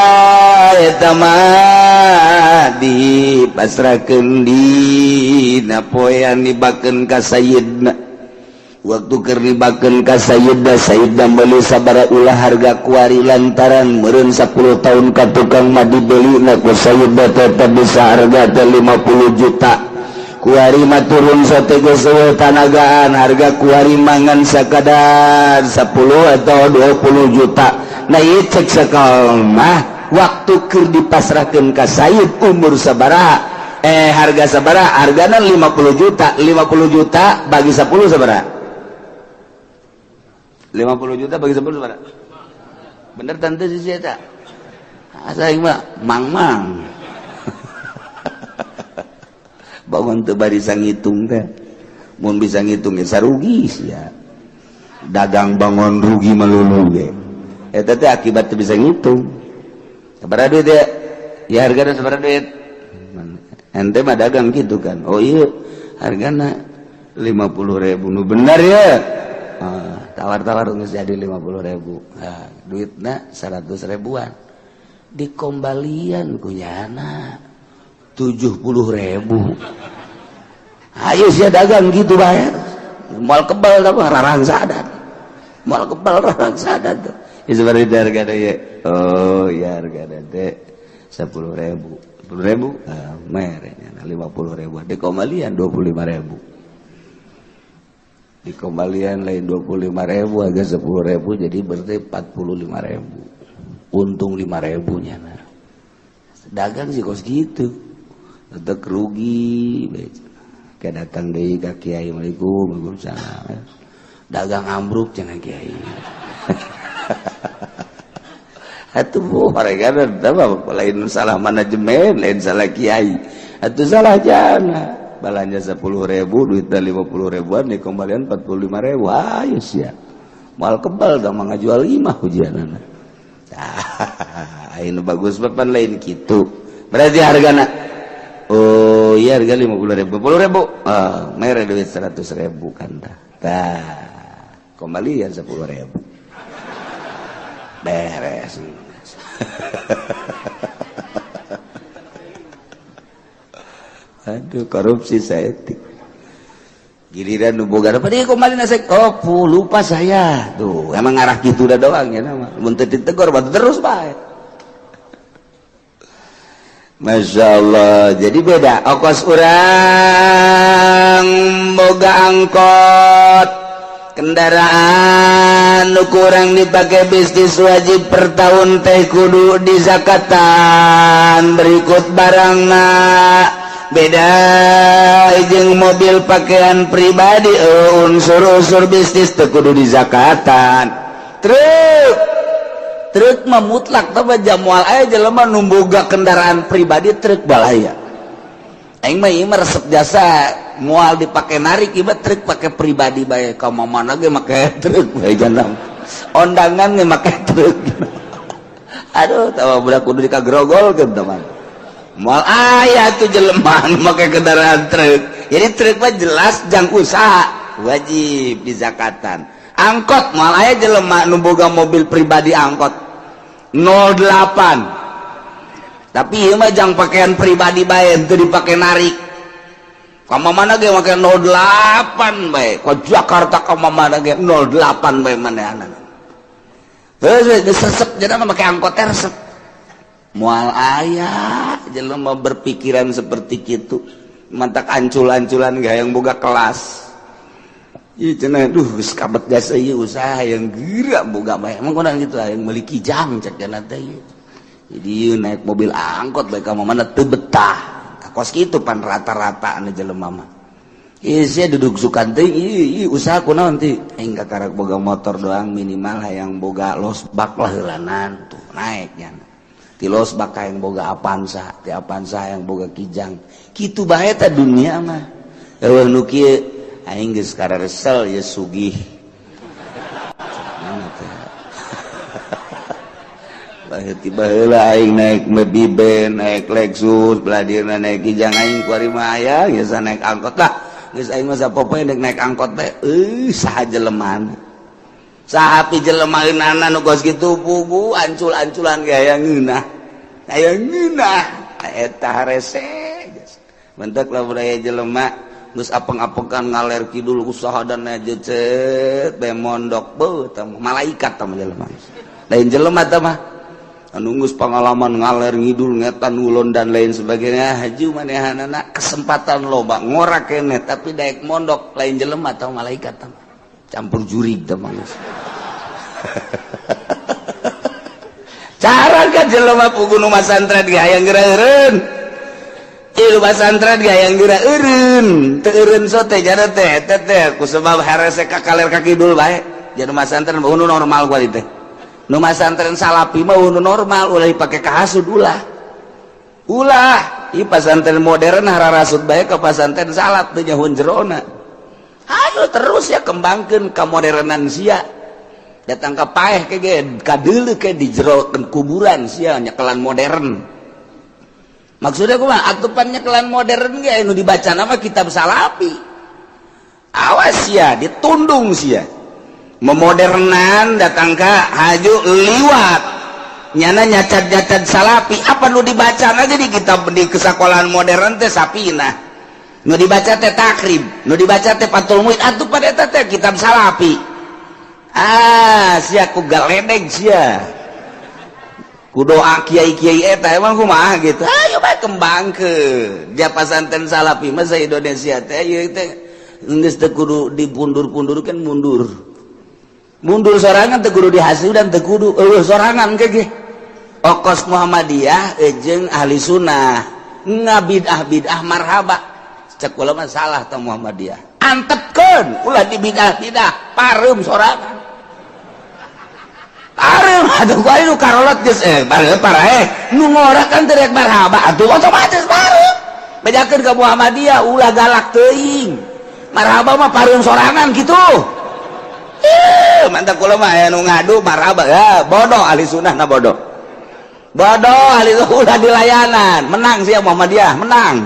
eta mah dipasrahkeun dina poean dibakeun ka sayyidna waktu keur dibakeun ka sayyidna meuli sabaraha ulah harga kuari lantaran meureun 10 tahun ka tukang mah dibelina ku sayyidna tetep bisa harga teh 50 juta kuarima turun satego sewe tanagaan harga kuarimangan sakadar 10 atau 20 juta nah ieu cek sakal mah waktu keur dipasrahkeun ka Sayyid umur sabaraha harga sabaraha hargana 50 juta bagi 10 sabaraha 50 juta bagi 10 sabaraha bener tante si eta asa ieu mah mang bangun teu barisa ngitung teh mun bisa ngitung ge sarugi sia dagang bangun rugi melulu ge eta teh akibat teu bisa ngitung sabaraha duit ya hargana sabaraha duit ente mah dagang gitu kan oh iya hargana 50.000 nu bener ya tawar-tawar geus jadi 50.000 nah duitna 100 ribuan dikombalian kunyana 70.000 ayo sia dagang gitu bayar mal kebal tapi rarang sadat mal kebal rarang sadat ya seperti itu harga ya oh ya harga teh 10.000 mereknya 50.000 dikombalian 25.000 dikombalian lain 25.000 harga 10.000 jadi berarti 45.000 untung 5.000 nya nah dagang sih kos gitu tetep rugi kayak datang deui ka kiai Waalaikumsalam dagang ambruk cenah kiai atuh mereka apa lain salah manajemen lain salah kiai atuh salah jana balanja 10.000 duitna 50.000an dikembalian 45.000 ayo sia mal kebal da mah ngajual 5 hujanana ayeuna bagus papan lain kitu berarti hargana oh iya harga 50.000 mere duit 100.000 kan tah kembalian 10.000 beres aduh korupsi saeutik giliran nu boga apa dia kembali nasek oh lupa saya tuh emang ngarah gitu udah doang ya nama mun teu ditegor batu terus bae Masya Allah jadi beda ongkos urang boga angkot kendaraan nu kurang dipakai bisnis wajib per tahun teh kudu dizakatan berikut barangna beda jeung mobil pakaian pribadi unsur-unsur bisnis teh kudu dizakatan truk mah mutlak tapi jamual aya jelema nu boga kendaraan pribadi truk balaya aing mah ieu resep jasa moal dipake narik ieu truk pake pribadi bae ka mana ge make truk bae janam ondangan ge make truk aduh tawa budak kudu dikagrogolkeun teman moal aya tuh jelema nu make kendaraan truk jadi truk mah jelas jang usaha wajib dizakatan angkot moal aya jelema nu boga mobil pribadi angkot 08 tapi ieu mah jang pakaian pribadi bae teu dipake narik ka mana ge make 08 bae ka Jakarta ka mana ge 08 bae manehanna terus sesep jadi make angkot resep moal aya jelema berpikiran seperti kitu mantak ancul-anculan gayang boga kelas ieu cenah duh geus kabet jasa ieu usaha yang geura boga bae emang kurang gitu yang meuli kijang cek cenah teh jadi ieu naik mobil angkot bae ka mana teu betah kos kitu pan rata-rata anu jelema mah ieu sia duduk sukan teh ieu usaha kunaon teh aing kakarak boga motor doang minimal hayang boga losbak lah heulanan tuh naiknya ti losbak hayang boga Avanza ti Avanza hayang boga kijang kitu bae ta dunia mah eueuh nu kieu aing geus karesel ya sugih tiba heula aing naik Maybach naik Lexus beladirna naik kijang aing kuari mah aya geus naik angkot lah geus aing mah sapopoe naik angkot teh saha jeleman saha pi jelemaeunana nu kos kitu bubu ancul-anculan ge aya ngeunah eta rese mentek lah budaya jelema geus apeng-apengan ngaler kidul usaha dan jecet bae mondok beuh malaikat tah jelema lain jelema tah mah nunggus pengalaman ngaler ngidul ngetan ulun dan lain sebagainya. Haji manehanana kesempatan loba ngorak kene tapi daek mondok lain jelema atau malaikat campur jurig tah mangis. Cara ka jelema pugu nu masantren ge hayang geura eureun. Ieu masantren ge hayang geura eureun, teu eureun sote jana teh teh ku sebab harese ka kaler ka kidul bae. Jadi masantren nu normal gua teh. Nu masantren salapi mah nu normal ulah dipake kahasud ulah. Ulah, ieu pasantren modern hararasud bae ka pasantren salap teu nyahoun jerona. Ayo terus ya kembangkeun ka modernan sia. Datang ke paeh ke kadeuleu ke dijerokeun kuburan sia nyekelan modern. Maksudnya kumaha atupan nyekelan modern ge anu dibacana mah kitab salapi. Awas sia ditundung sia. Memodernan datang ke haju liwat nyana nyacat-nyacat salapi apa nu dibacana ge di kitab di kesakolahan modern teh sapina. Nu dibaca teh takrib, nu dibaca teh Fathul Muin atupan eta teh kitab salapi. Sia ku galedeg sia ku doa kiai-kiai eta emang kumaha gitu. Ayo bae kembangkeun dia pasantren salafi mah sa Indonesia teh ieu teh geus teu kudu dipundur-pundurkeun mundur sorangan teu kudu dihasudan teu kudu eueuh sorangan ge okos Muhammadiyah jeung ahli sunnah ngabidah-bidah marhaba cek ulama salah tah Muhammadiyah antepkeun ulah dibidah-bidah pareum sorangan. Aduh gua itu karolot geus para nu ngorakan teu rek marhaba atuh otomatis baru bedakeun ka Muhammadiyah ulah galak teuing marhaba mah pareum sorangan kitu. Mantap kula mah aya nu ngadu marhaba ya bodoh ahli sunnah na bodoh ahli ulah dilayanan menang sia Muhammadiyah menang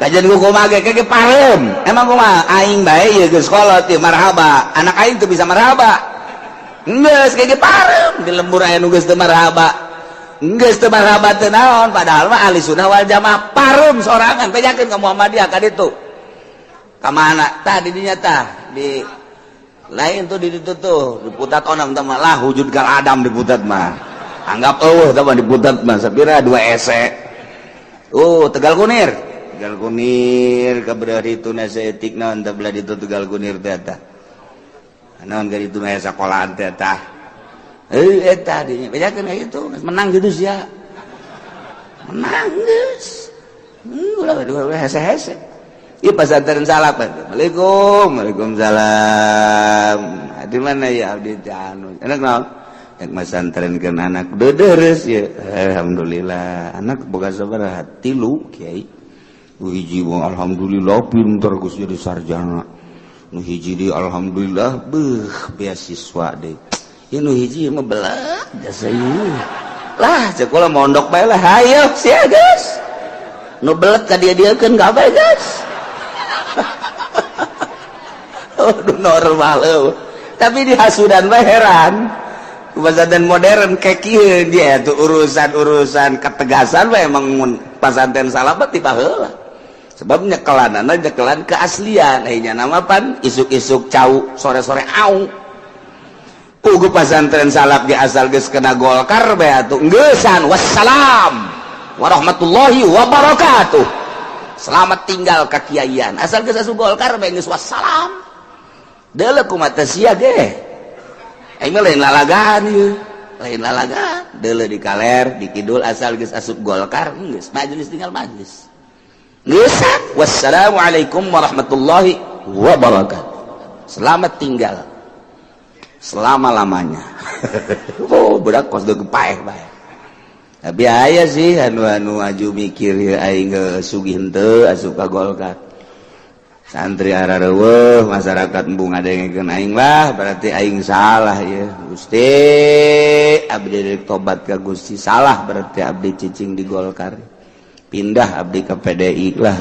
kajian kumaha ge ke pareum emang kumaha aing bae ieu geus kolot ieu marhaba anak aing teu bisa marhaba. Geus kayak parem di lembur aya nu geus teu marhaba. Geus teu marhaba teu naon padahal mah ahli sunnah wal jamaah parem sorangan pejakeun ka Muhammadiyah ka ditu. Ka mana? Tah di dinya tah di lain tuh di ditu tuh diputat onam teh lah wujud kal Adam diputat mah. Anggap eueuh tah diputat mah sapira 2 ese. Tegal Kunir. Tegal Kunir kabeureuh ditu nasa etik naon teh belah ditu Tegal Kunir teh tah. Naon gari itu mah sekolahan teh tah. Eta dinya bejakeun kitu menang gitu sia. Menang geus. Ulah hese-hese. Ieu pasantren salap. Waalaikumsalam. Di mana ya abdi anu? Enak naon? Yang masantrenkeun anak deudeureuss ya. Alhamdulillah. Anak boga sabaraha? 3 Kiai. Hiji alhamdulillah pinter geus jadi sarjana. Nu hiji di alhamdulillah beasiswa deh. Ieu nu hiji mah belah jasa ieu. Lah cek ulah mondok bae lah hayo sia geus. Nu belet ka dia-diekeun ka bae geus. Aduh normal eueuh. Tapi dihasudan bae heran. Pasantren modern kayak kieu dia tuh urusan-urusan ketegasan bae emang pasantren salabat ti baheula. Sebab nyekelanana nyekelan keaslian akhirnya nama pan isuk-isuk cau sore-sore au pugu pasantren salaf di asal geus kena Golkar bae atuh geussan wassalam warahmatullahi wabarakatuh selamat tinggal ka kiaian asal geus asup Golkar bae geus wassalam deuleu kumaha sia ge aing mah lain lalagaan ieu lain lalagaan deuleu di kaler di kidul asal geus asup Golkar geus majelis tinggal majelis. Wassalamualaikum warahmatullahi wabarakatuh. Selamat tinggal selama-lamanya. Budak kos deu paeh bae. Tapi aya sih anu aju mikir aing sugih henteu asup ka Golkar. Santri arareueuh masyarakat embung ngadengekeun aing lah berarti aing salah ya. Gusti abdi tobat ka Gusti salah berarti abdi cicing di Golkar. Pindah abdi ke PDI lah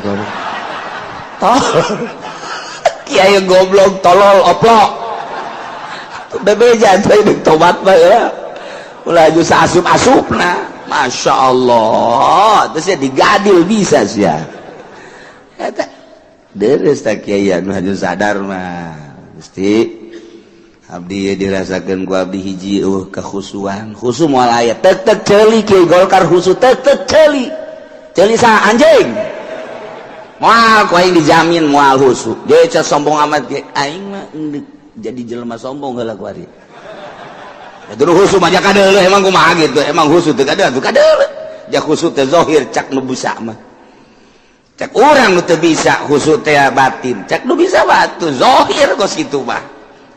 kiai goblok tolol oplok bebeja teh tobat bae ya ulah aju saasup-asupna Masya Allah terus ya digadil bisa sia eta deres tak kiai anu haju sadar mah Gusti abdi dirasakeun ku abdi hiji kekhusuan khusu moal aya tek ceuli Kiai Golkar khusu tek ceuli sa anjing moal ku aing dijamin moal khusu dia ca sombong amat aing mah jadi jelema sombong heula ku ari atuh khusu mah kadeuleuh emang kumaha gitu emang khusu teu kadeuleuh ja khusu teh zahir cak nu bisa mah cak urang nu teu bisa khusu teh batin cak nu bisa batu zahir kos kitu mah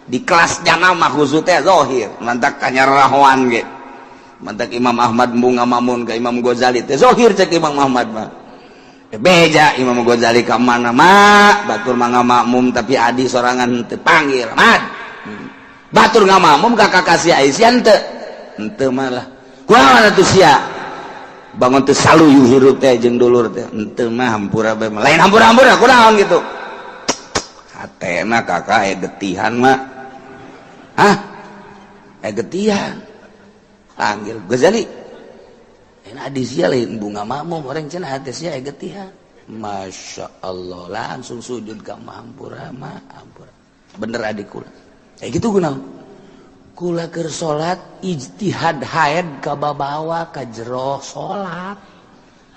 di kelas jana mah khusu teh zahir mantak kanyarahoan ge mantak Imam Ahmad bunga mamun ka Imam Ghazali teh zahir cak Imam Ahmad mah beja Imam Ghazali ka mana mah batur mah ngamakmum tapi adi sorangan teu panggil Ahmad batur ngamakmum ka kakasih Aisyah henteu malah kunaon atuh sia bangun teu saluyu hirup teh jeung dulur teh henteu mah hampura bae lain hampura-hampura kunaon gitu hatena kakak getihan mah getihan panggil Ghazali adi sia lain bunga makmum orang cenah hati sia getihan Masya Allah langsung sujud ka hampura mah hampura bener adik kula kayak gitu kunaon kula keur salat ijtihad haid ka babawa ka jero salat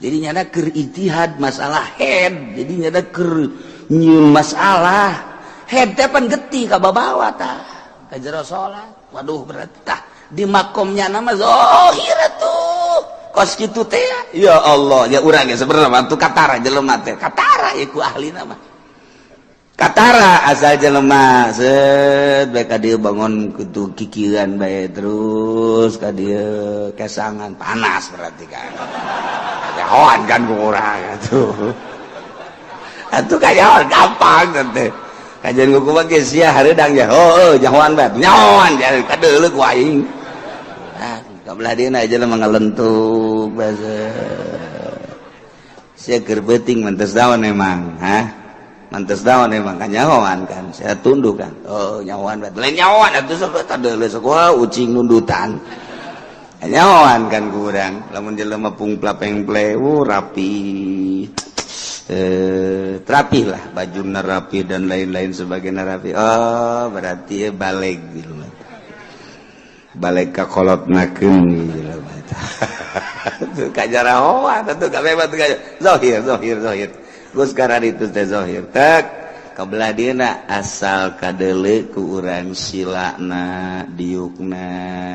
jadi nyana keur ijtihad masalah haid jadi nyana keur nyieun masalah haid teh pan getih ka babawa tah ka jero salat waduh berarti tah di makomnya nama zahir atuh kos kitu teh ya Allah ya urang ge sebenarnya atuh katara jelema teh katara ieu ku ahli nama katara asal jelema set bae ka dieu bangun kudu kikiran bae terus ka dieu kesangan panas berarti kan kayahoan kan ku urang atuh kayahoan gampang teh kajian ku mah ge sia hareudang ya heueuh jahoan bae nyahoan kadeuleuh ku aing kabelah dina aja lah mengelentuk bahasa saya gerbeuting mantes daun emang mantes daun emang kan nyahoan kan saya tunduk kan oh nyahoan bet lain nyahoan atuh sok tadeuleuh sok ucing nundutan nyahoan kan kurang lamun jelema pungpla pengple rapi rapih lah bajuna rapi dan lain-lain sebagainya rapi oh berarti balik gitu balik ka kolotnakeun gitu tuh kajarahoan atuh ka bebas tuh zahir geus karan itu teh zahir tek kabelah dieuna asal kadeuleuh ku urang silana diukna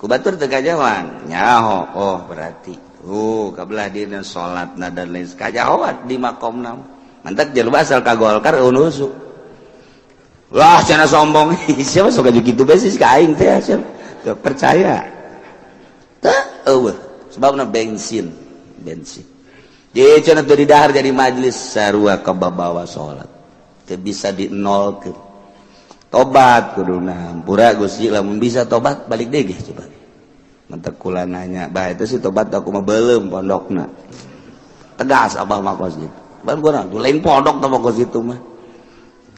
ku batur teu kajawan nyaho oh berarti kabelah dieuna salatna dan lain kajahoan di makomna mantap jelema asal ka Golkar unusu wah cenah sombong siapa sok kitu bae sih ka aing teh siapa percaya sebabna bensin jadi cenah teu didahar jadi majelis sarua ka babawa salat teu bisa dinolkeun tobat kuduna hampura Gusti lamun bisa tobat balik deui ge coba mantep kula nanya bah itu sih tobat aku mah beuleum pondokna tegas abah mah kos gitu ban gua lain pondok tah kos itu mah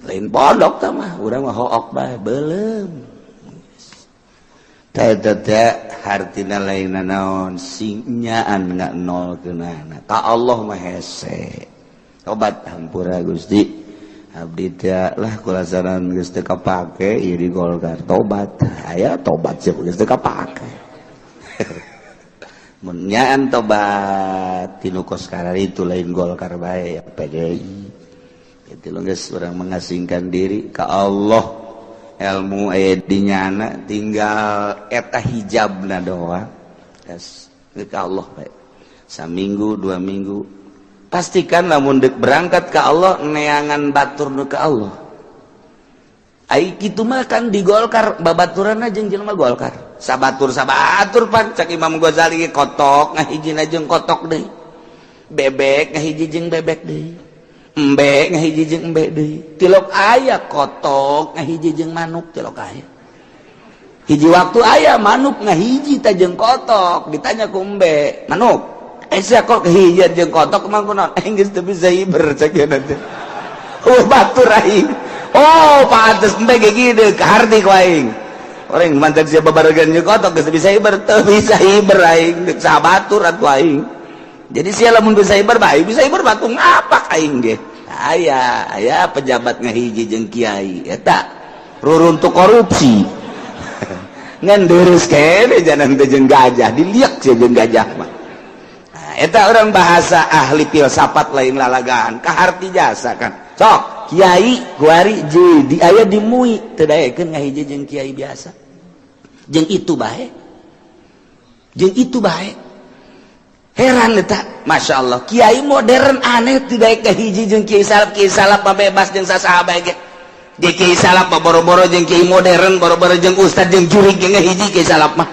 lain pondok tah mah urang mah hook bae beuleum teh hartina lainna naon sinyaan nggak nol keunana ka Allah mah hese tobat hampura Gusti abdi teh lah kulasaran geus teu kapake ieu di Golkar tobat aya tobat sih geus teu kapake mun nyaan tobat tinu kos karari itu lain Golkar bae PDI itu lo geus urang mengasingkan diri ka Allah ilmu aya di nyana tinggal eta hijabna doang yes ka Allah bae saminggu 2 minggu pastikan lamun deuk berangkat ka Allah neangan batur nu ka Allah ai kitu mah kan di Golkar babaturanna jeung jelema Golkar sabatur pan cak Imam Ghazali kotok ngahijina jeung kotok deui bebek ngahiji jeung bebek deui embe ngahiji jeung embe deui tilok aya kotok ngahiji jeung manuk tilok aya hiji waktu aya manuk ngahiji teh jeung kotok ditanya ku embe manuk sia kok kehijian jeung kotok mah kunaon geus teu bisa hiber cek teh batur aing oh pantes embe ge kieu kaharti ku aing orang mantak sia babaregan jeung kotok geus bisa hiber teu bisa hiber aing sabatur atuh aing jadi sia lamun bisa hiber bae bisa hiber batu ngapak aing ge aya pejabat ngahiji jeung kiai eta ruruntuk korupsi ngan deres kene jangan jeung gajah diliak sih jeung gajah mah. Nah, eta orang bahasa ahli filsafat lain lalagaan kaharti jasa kan sok kiai guari jadi aya dimui teu daekeun ngahiji jeung kiai biasa jeung itu bae heran eta masya Allah kiai modern aneh teu daek kahiji jeung kiai salap bebas jeung sasaha bae ge di kiai salap boro-boro jeung kiai modern boro-boro jeung ustad jeung jurig jeung hiji kiai salap mah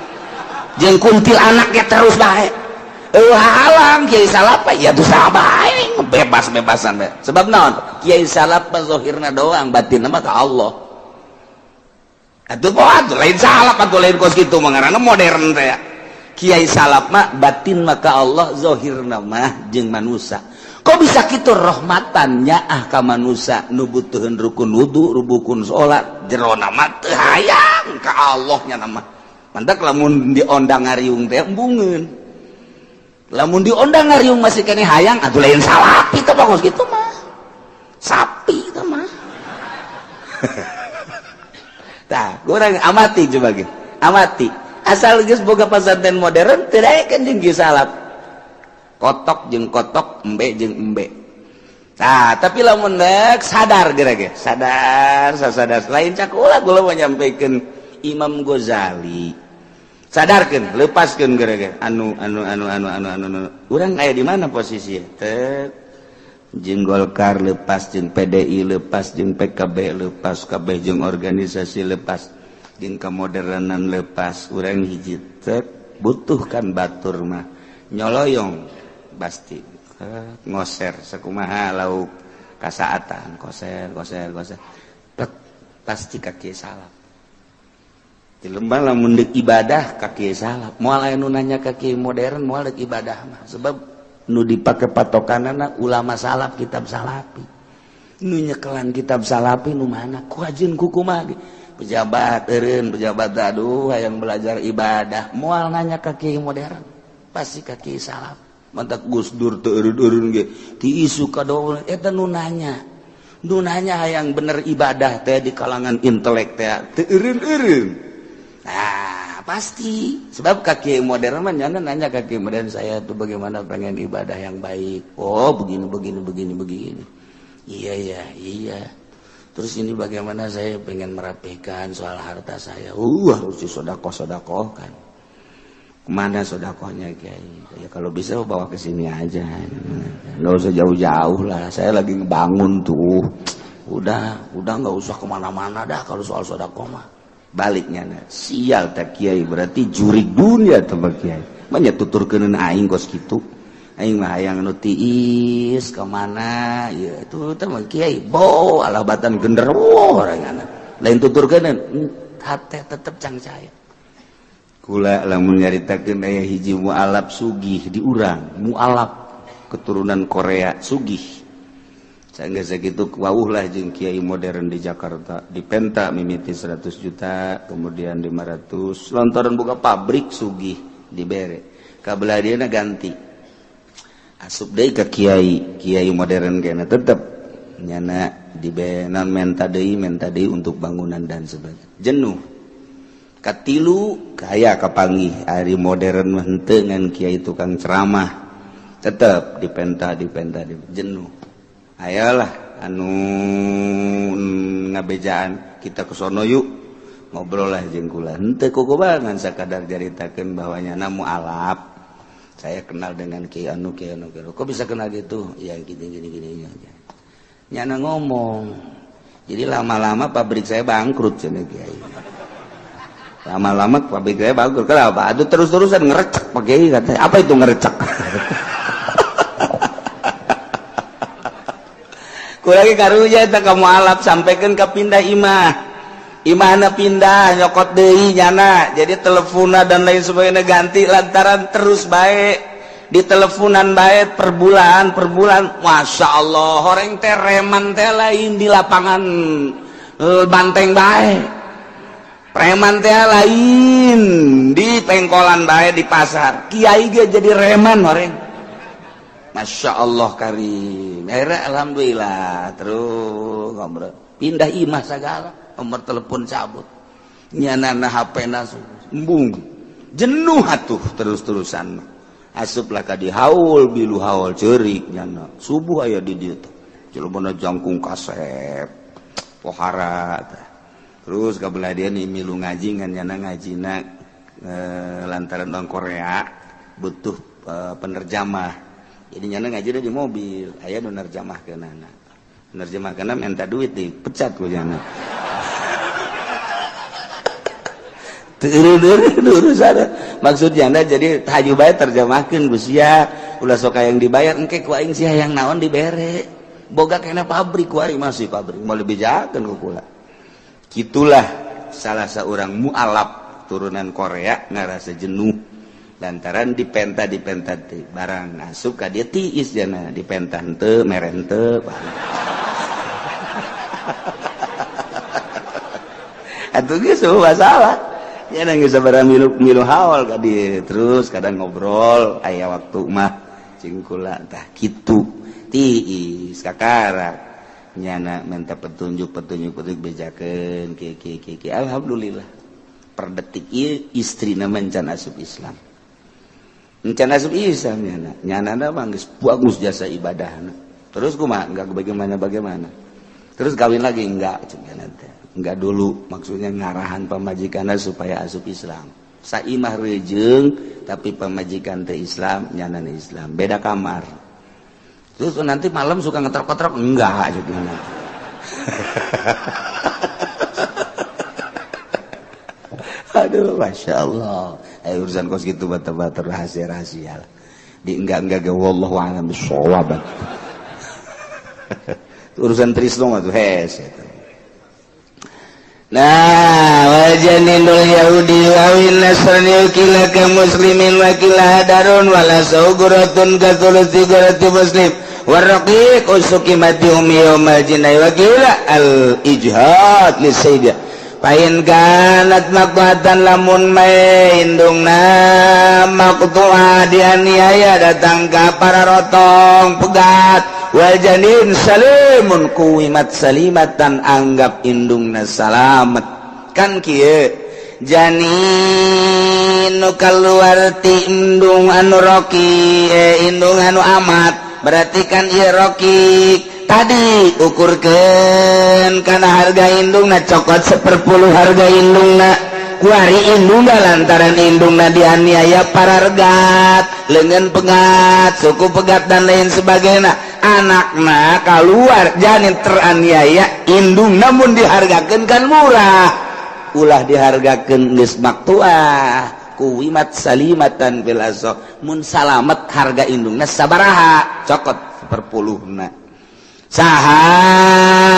jeung kuntil anak ge terus bae halang kiai salap ya tuh sabae bebas-bebasan bae sebab naon kiai salap zahirna doang batinna mah ka Allah atuh poho lain salap atuh lain kos kitu mah ngaranna modern teh kiai salap mah batin mah ka Allah zahirna mah jeung manusia. Kok bisa gitu rahmatannya ka manusia nu butuheun rukun wudu rukun salat jerona mah teu hayang ka Allah nya nama mantak lamun diondang ngariung teh embungeun lamun diondang ngariung masih kene hayang atuh lain salapi teh bagus gitu mah sapi teh mah tah urang amati coba gitu amati asal geus boga pasantren modern teu daekeun jeung kieu salap kotok jeung kotok embe jeung embe nah tapi lamun rek sadar gerage sadar lain cak ulah kula mah nyampikeun Imam Ghazali sadarkeun lepaskeun gerage anu urang aya di mana posisi teh jeung Golkar lepas jeung PDI lepas jeung PKB lepas kabeh jeung organisasi lepas jeung kemodernan lepas urang hiji teh butuhkan batur mah nyoloyong pasti ngoser sakumaha lauk kasaatan koser pasti kaki salap di lembah lamun deuk ibadah kaki salap moal aya nu nanya kaki modern moal deuk ibadah mah sebab nu dipake patokanana ulama salap kitab salapi nu nyekelan kitab salapi nu mana ku ajeun kumaha ge pejabat eureun pejabat aduh hayang belajar ibadah moal nanya kaki modern pasti kaki salap mantak Gus Dur teu eureun-eureun ge ti isu kadoul eta nu nanya hayang bener ibadah teh di kalangan intelek teh teu eureun-eureun nah pasti sebab kaki modern mah nanya kaki modern saya tuh bagaimana pengen ibadah yang baik oh begini iya terus ini bagaimana saya pengen merapikan soal harta saya harus disodakoh kan kemana sodakohnya Kiai ya kalau bisa bawa ke sini aja nggak usah jauh-jauh lah saya lagi ngebangun tuh udah nggak usah kemana-mana dah kalau soal sodakoh mah baliknya nah. Sial tak Kiai berarti jurig dunia tuh Kiai banyak tuturkeun aing kos kitu aing mah hayang anu tiis kemana ya itu teh Kiai bo alabatan genderuwo orangana lain tuturkeun hate tetep cang cahaya kula lamun nyaritakeun aya hiji mualaf sugih di urang mualaf keturunan Korea sugih sanggeus sakitu wawuh lah jeung kiai modern di Jakarta di Penta mimiti 100 juta kemudian 500 lontoran boga pabrik sugih dibere kabelah dieuna ganti asup deui ka kiai modern kena tetep nyana dibenan menta deui untuk bangunan dan sebagainya jenuh katilu kaya kapanggih ari modern mah henteu ngan kiai tukang ceramah tetep dipenta jenuh ayolah anu ngabejaan kita kesono yuk ngobrol lah jeung kula henteu kukuba ngan sakadar jaritakeun bahwa nyana mualaf saya kenal dengan kiai anu kok bisa kenal gitu ya gini nyana ngomong jadi lama-lama pabrik saya bangkrut cenah kiai lama-lama pabrik saya bagus kenapa? Aduh terus-terusan ngerecek pakai katanya apa itu ngerecek? Kurang karunya itu kamu alap sampaikan ke pindah imahna pindah nyokot deui nyana jadi telepona dan lain sebagainya ganti lantaran terus baik di teleponan baik per bulan masya Allah orang teh reman teh lain di lapangan banteng baik preman teh lain di pengkolan bae di pasar kiai ge jadi reman orang masya Allah karim akhirnya alhamdulillah terus ngobrol pindah imah segala nomor telepon cabut nyanana HP embung jenuh atuh terus-terusan asuplah ka di haul bilu haul ceurik nyana subuh aya di dieu teh jelema jangkung kasep pohara terus kabelah dia nih milu ngaji ngan nyana ngajina lantaran orang Korea butuh penerjemah jadi nyana ngaji di mobil aya nu nerjemahkeunana nerjemahkeunna minta duit dipecat ku nyana urusan maksudnya jadi haju bae terjemahkeun busia ulah sok yang dibayar engke ku aing sia yang naon dibere boga kena pabrik ku ari masih pabrik mau lebih jakeun ku kula kitulah salah seorang mualaf turunan Korea ngarasa jenuh lantaran dipenta teh barang asup ka dia tiis jana dipenta henteu meren teu atuh geus masalah ya nangis sabaraha milu haul ka dieu terus kadang ngobrol aya waktu mah cingkula tah kitu tiis kakara nyana minta petunjuk bejakeun ki alhamdulillah per detik ieu istrina mencan asup Islam mencan asup Islam nyana mah geus bagus jasa ibadahna terus kumaha enggak bagaimana terus kawin lagi enggak cenah teh enggak dulu maksudnya ngarahan pamajikanna supaya asup Islam saimah rejeung tapi pamajikan teh Islam nyanana Islam beda kamar terus nanti malam suka ngetrok-ngetrok enggak gitu aduh masya Allah urusan kos gitu bata-bata rahasia di enggak ge wallahu a'lam bishawab urusan trisno mah tuh nah wajanindul yahudi wawin nasrani ukila ka muslimin wakila hadarun wala sauguratun katulusi gurati muslim warraqiq usuki mati umi yawmal jinai wakila al-ijhad li sayyidah pain kanat maqtuatan lamun maindungna maqtu'a dianiaya datang ka para rotong pegat wal janin salimun kuwimat salimatan anggap indungna salamet kan kieu janin nu kaluar ti indung anu roki indung anu amat berarti kan ieu roki tadi ukurkeun kana harga indungna cokot 1/10 harga indungna kuari indungna lantaran indungna dianiaya para regat leungeun pegat suku pegat dan lain sebagainya anakna keluar janin teraniaya indung namun dihargakeun kan murah ulah dihargakeun geus maktuah kuwimat salimatan fil aso mun salamet harga indungna sabaraha cokot 1/10 na saha